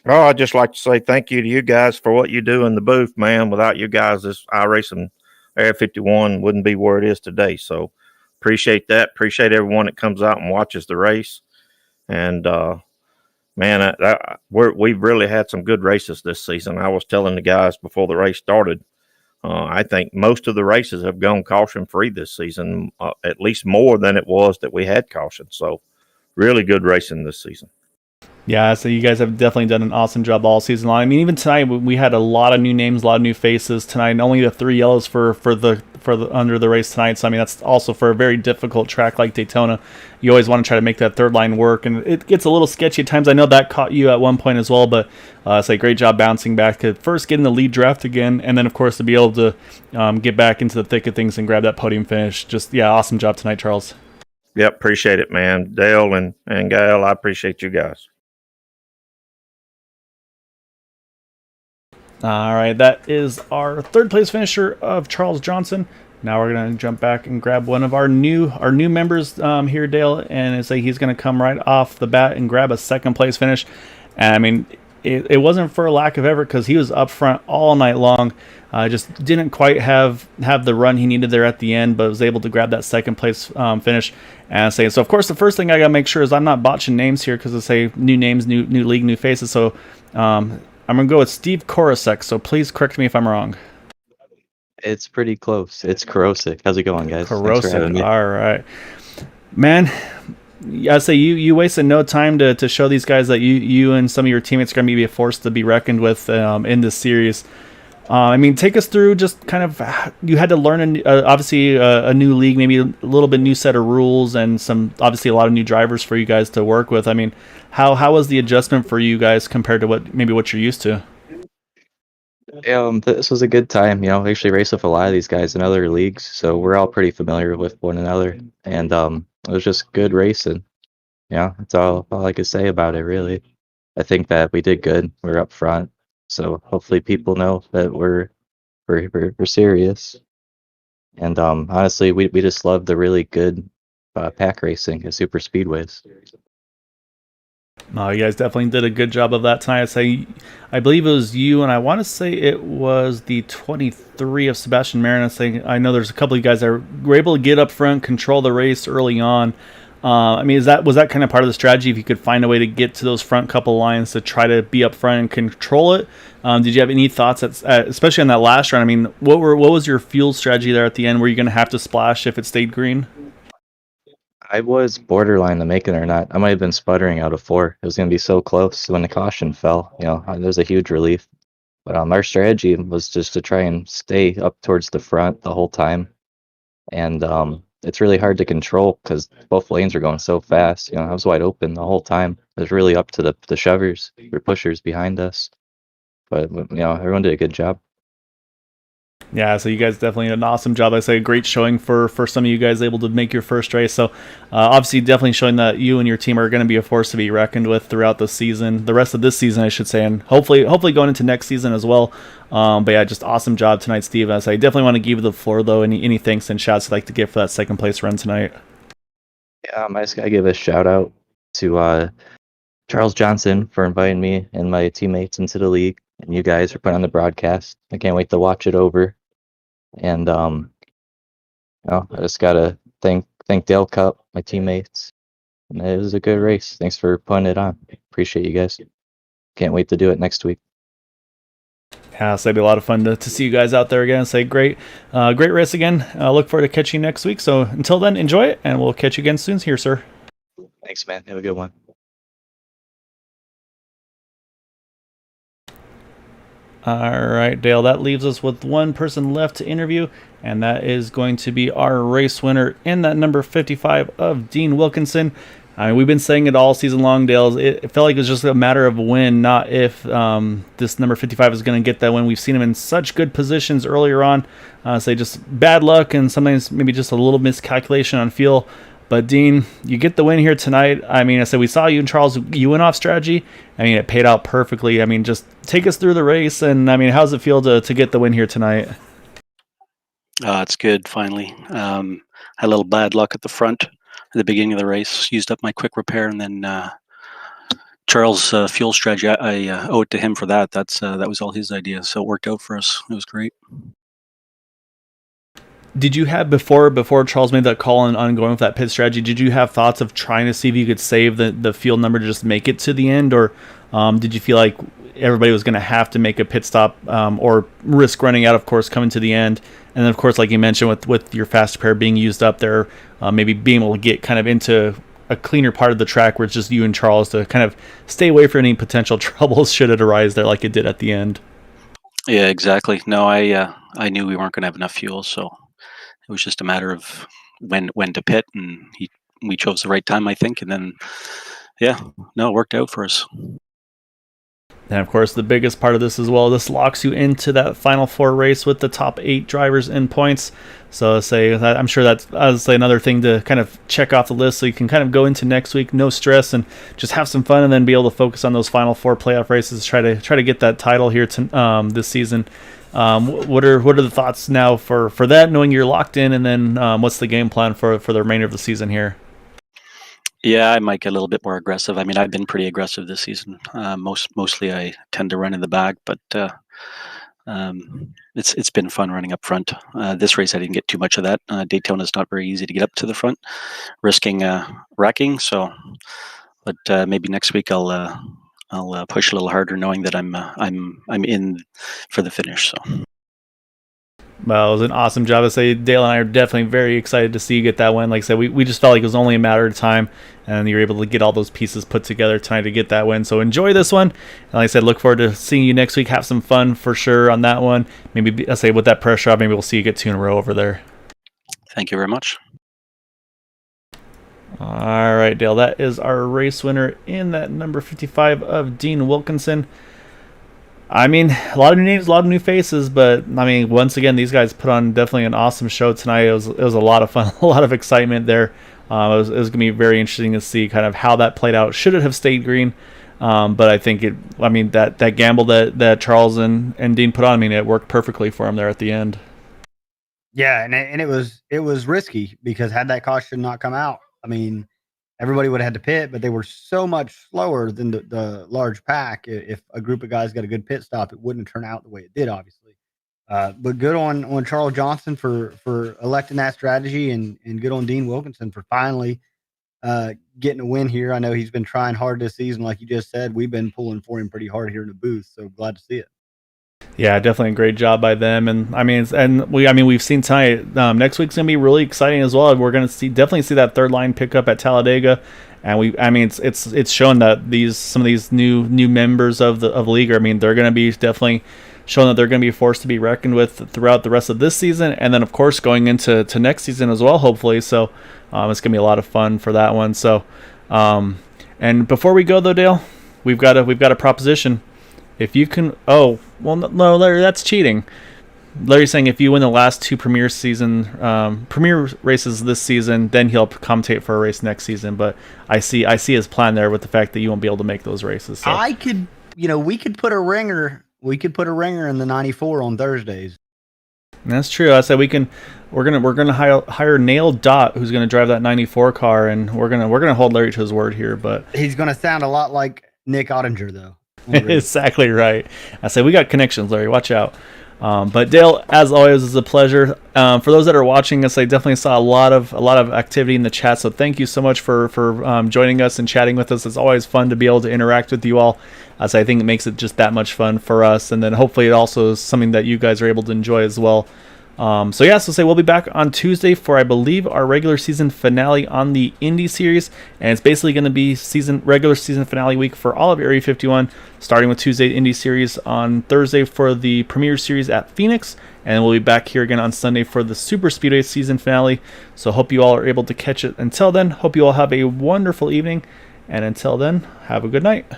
Oh, I'd just like to say thank you to you guys for what you do in the booth, man. Without you guys, this iRacing Area 51 wouldn't be where it is today. So appreciate that. Appreciate everyone that comes out and watches the race. And man, we've really had some good races this season. I was telling the guys before the race started, I think most of the races have gone caution-free this season, at least more than it was that we had caution. So really good racing this season. Yeah, so you guys have definitely done an awesome job all season long. I mean, even tonight we had a lot of new names, a lot of new faces tonight. Only the 3 yellows for under the race tonight. So I mean, that's also for a very difficult track like Daytona. You always want to try to make that third line work, and it gets a little sketchy at times. I know that caught you at one point as well, but it's a great job bouncing back to first getting the lead draft again, and then of course to be able to get back into the thick of things and grab that podium finish. Just awesome job tonight, Charles. Yep, appreciate it, man. Dale and Gail, I appreciate you guys. All right, that is our third place finisher of Charles Johnson. Now we're gonna jump back and grab one of our new members here, Dale, and say he's gonna come right off the bat and grab a second place finish. And I mean, it wasn't for a lack of effort because he was up front all night long. Just didn't quite have the run he needed there at the end, but was able to grab that second place finish. And say so. Of course, the first thing I gotta make sure is I'm not botching names here because I say new names, new league, new faces. So. I'm going to go with Steve Korosek, so please correct me if I'm wrong. It's pretty close. It's Korosek. How's it going, guys? Korosek, all right. Man, I say you wasted no time to show these guys that you and some of your teammates are going to be a force to be reckoned with in this series. I mean, take us through just kind of, you had to learn, obviously, a new league, maybe a little bit new set of rules and obviously a lot of new drivers for you guys to work with. I mean, how was the adjustment for you guys compared to what you're used to? This was a good time. I actually raced with a lot of these guys in other leagues, so we're all pretty familiar with one another. And it was just good racing. That's all I could say about it, really. I think that we did good. We're up front. So hopefully people know that we're serious. And honestly, we just love the really good pack racing at super speedways. No, you guys definitely did a good job of that tonight. I believe it was you, and I want to say it was the 23 of Sebastian Marin. I know there's a couple of you guys that were able to get up front, control the race early on. I mean, was that kind of part of the strategy? If you could find a way to get to those front couple lines to try to be up front and control it, did you have any thoughts, especially on that last run? I mean, what was your fuel strategy there at the end? Were you going to have to splash if it stayed green? I was borderline to make it or not. I might have been sputtering out of 4. It was going to be so close when the caution fell. There was a huge relief. But our strategy was just to try and stay up towards the front the whole time, and it's really hard to control because both lanes are going so fast. I was wide open the whole time. It was really up to the shovers or pushers behind us. But everyone did a good job. Yeah, so you guys definitely did an awesome job. I say a great showing for some of you guys able to make your first race. So obviously definitely showing that you and your team are going to be a force to be reckoned with throughout the season, the rest of this season, I should say, and hopefully going into next season as well. But yeah, just awesome job tonight, Steve. I definitely want to give you the floor though. Any thanks and shouts you'd like to give for that second place run tonight? Yeah, I just gotta give a shout out to Charles Johnson for inviting me and my teammates into the league, and you guys for putting on the broadcast. I can't wait to watch it over. And I just gotta thank Dale Cup, my teammates. And it was a good race. Thanks for putting it on. Appreciate you guys. Can't wait to do it next week. Yeah, so it'd be a lot of fun to see you guys out there again. Great race again. Look forward to catching you next week. So until then, enjoy it, and we'll catch you again soon here, sir. Thanks, man. Have a good one. All right, Dale, that leaves us with one person left to interview, and that is going to be our race winner in that number 55 of Dean Wilkinson. I mean, we've been saying it all season long, Dale. It felt like it was just a matter of when, not if, this number 55 is going to get that win. We've seen him in such good positions earlier on. Just bad luck and sometimes maybe just a little miscalculation on fuel. But Dean, you get the win here tonight. I mean, we saw you and Charles, you went off strategy. I mean, it paid out perfectly. I mean, just take us through the race, and I mean, how's it feel to get the win here tonight? It's good, finally. Had a little bad luck at the front at the beginning of the race. Used up my quick repair, and then Charles' fuel strategy, I owe it to him for that. That was all his idea, so it worked out for us. It was great. Did you have before Charles made that call on going with that pit strategy? Did you have thoughts of trying to see if you could save the field number to just make it to the end, or did you feel like everybody was going to have to make a pit stop or risk running out, of course, coming to the end? And then, of course, like you mentioned, with your fast repair being used up there, maybe being able to get kind of into a cleaner part of the track where it's just you and Charles to kind of stay away from any potential troubles should it arise there, like it did at the end. Yeah, exactly. No, I knew we weren't going to have enough fuel, so It was just a matter of when to pit, and we chose the right time, I think, and then yeah, no, it worked out for us. And of course, the biggest part of this as well, this locks you into that Final Four race with the top 8 drivers in points. So I'm sure that's another thing to kind of check off the list, so you can kind of go into next week, no stress, and just have some fun, and then be able to focus on those Final Four playoff races. Try to get that title here this season. What are the thoughts now for that, knowing you're locked in, and then what's the game plan for the remainder of the season here? Yeah, I might get a little bit more aggressive. I mean, I've been pretty aggressive this season. Mostly, I tend to run in the back, but it's been fun running up front. This race, I didn't get too much of that. Daytona's not very easy to get up to the front, risking wrecking. So, but maybe next week I'll push a little harder, knowing that I'm in for the finish. So. Well, it was an awesome job. I say Dale and I are definitely very excited to see you get that win. Like I said, we just felt like it was only a matter of time, and you're able to get all those pieces put together tonight to get that win. So enjoy this one. And like I said, look forward to seeing you next week. Have some fun for sure on that one. Maybe I say with that pressure off, maybe we'll see you get 2 in a row over there. Thank you very much. All right, Dale. That is our race winner in that number 55 of Dean Wilkinson. I mean, a lot of new names, a lot of new faces, but I mean, once again, these guys put on definitely an awesome show tonight. It was a lot of fun, a lot of excitement there. It was going to be very interesting to see kind of how that played out. Should it have stayed green? But I think that gamble that Charles and Dean put on, I mean, it worked perfectly for him there at the end. Yeah, and it was risky, because had that caution not come out, I mean, everybody would have had to pit, but they were so much slower than the large pack. If a group of guys got a good pit stop, it wouldn't turn out the way it did, obviously. But good on Charles Johnson for electing that strategy, and good on Dean Wilkinson for finally getting a win here. I know he's been trying hard this season, like you just said. We've been pulling for him pretty hard here in the booth, so glad to see it. Yeah, definitely a great job by them, and we've seen tonight. Next week's gonna be really exciting as well. We're gonna definitely see that third line pick up at Talladega, and it's shown that some of these new members of the league, I mean, they're gonna be definitely showing that they're gonna be a force to be reckoned with throughout the rest of this season, and then of course going into next season as well, hopefully. So it's gonna be a lot of fun for that one. So and before we go though, Dale, we've got a proposition. If you can, no, Larry, that's cheating. Larry's saying if you win the last 2 premier races this season, then he'll commentate for a race next season. But I see his plan there with the fact that you won't be able to make those races. So. We could put a ringer. We could put a ringer in the 94 on Thursdays. That's true. I said we're gonna hire Nail Dot, who's gonna drive that 94 car, and we're gonna hold Larry to his word here. But he's gonna sound a lot like Nick Ottinger, though. Exactly right. I say we got connections, Larry. Watch out. But Dale, as always, is a pleasure. For those that are watching us, I definitely saw a lot of activity in the chat. So thank you so much for joining us and chatting with us. It's always fun to be able to interact with you all, as I think it makes it just that much fun for us. And then hopefully it also is something that you guys are able to enjoy as well. So we'll be back on Tuesday for, I believe, our regular season finale on the Indy Series, and it's basically going to be regular season finale week for all of Area 51, starting with Tuesday Indy Series, on Thursday for the Premier Series at Phoenix, and we'll be back here again on Sunday for the Superspeedway season finale. So hope you all are able to catch it. Until then, hope you all have a wonderful evening, and until then, have a good night.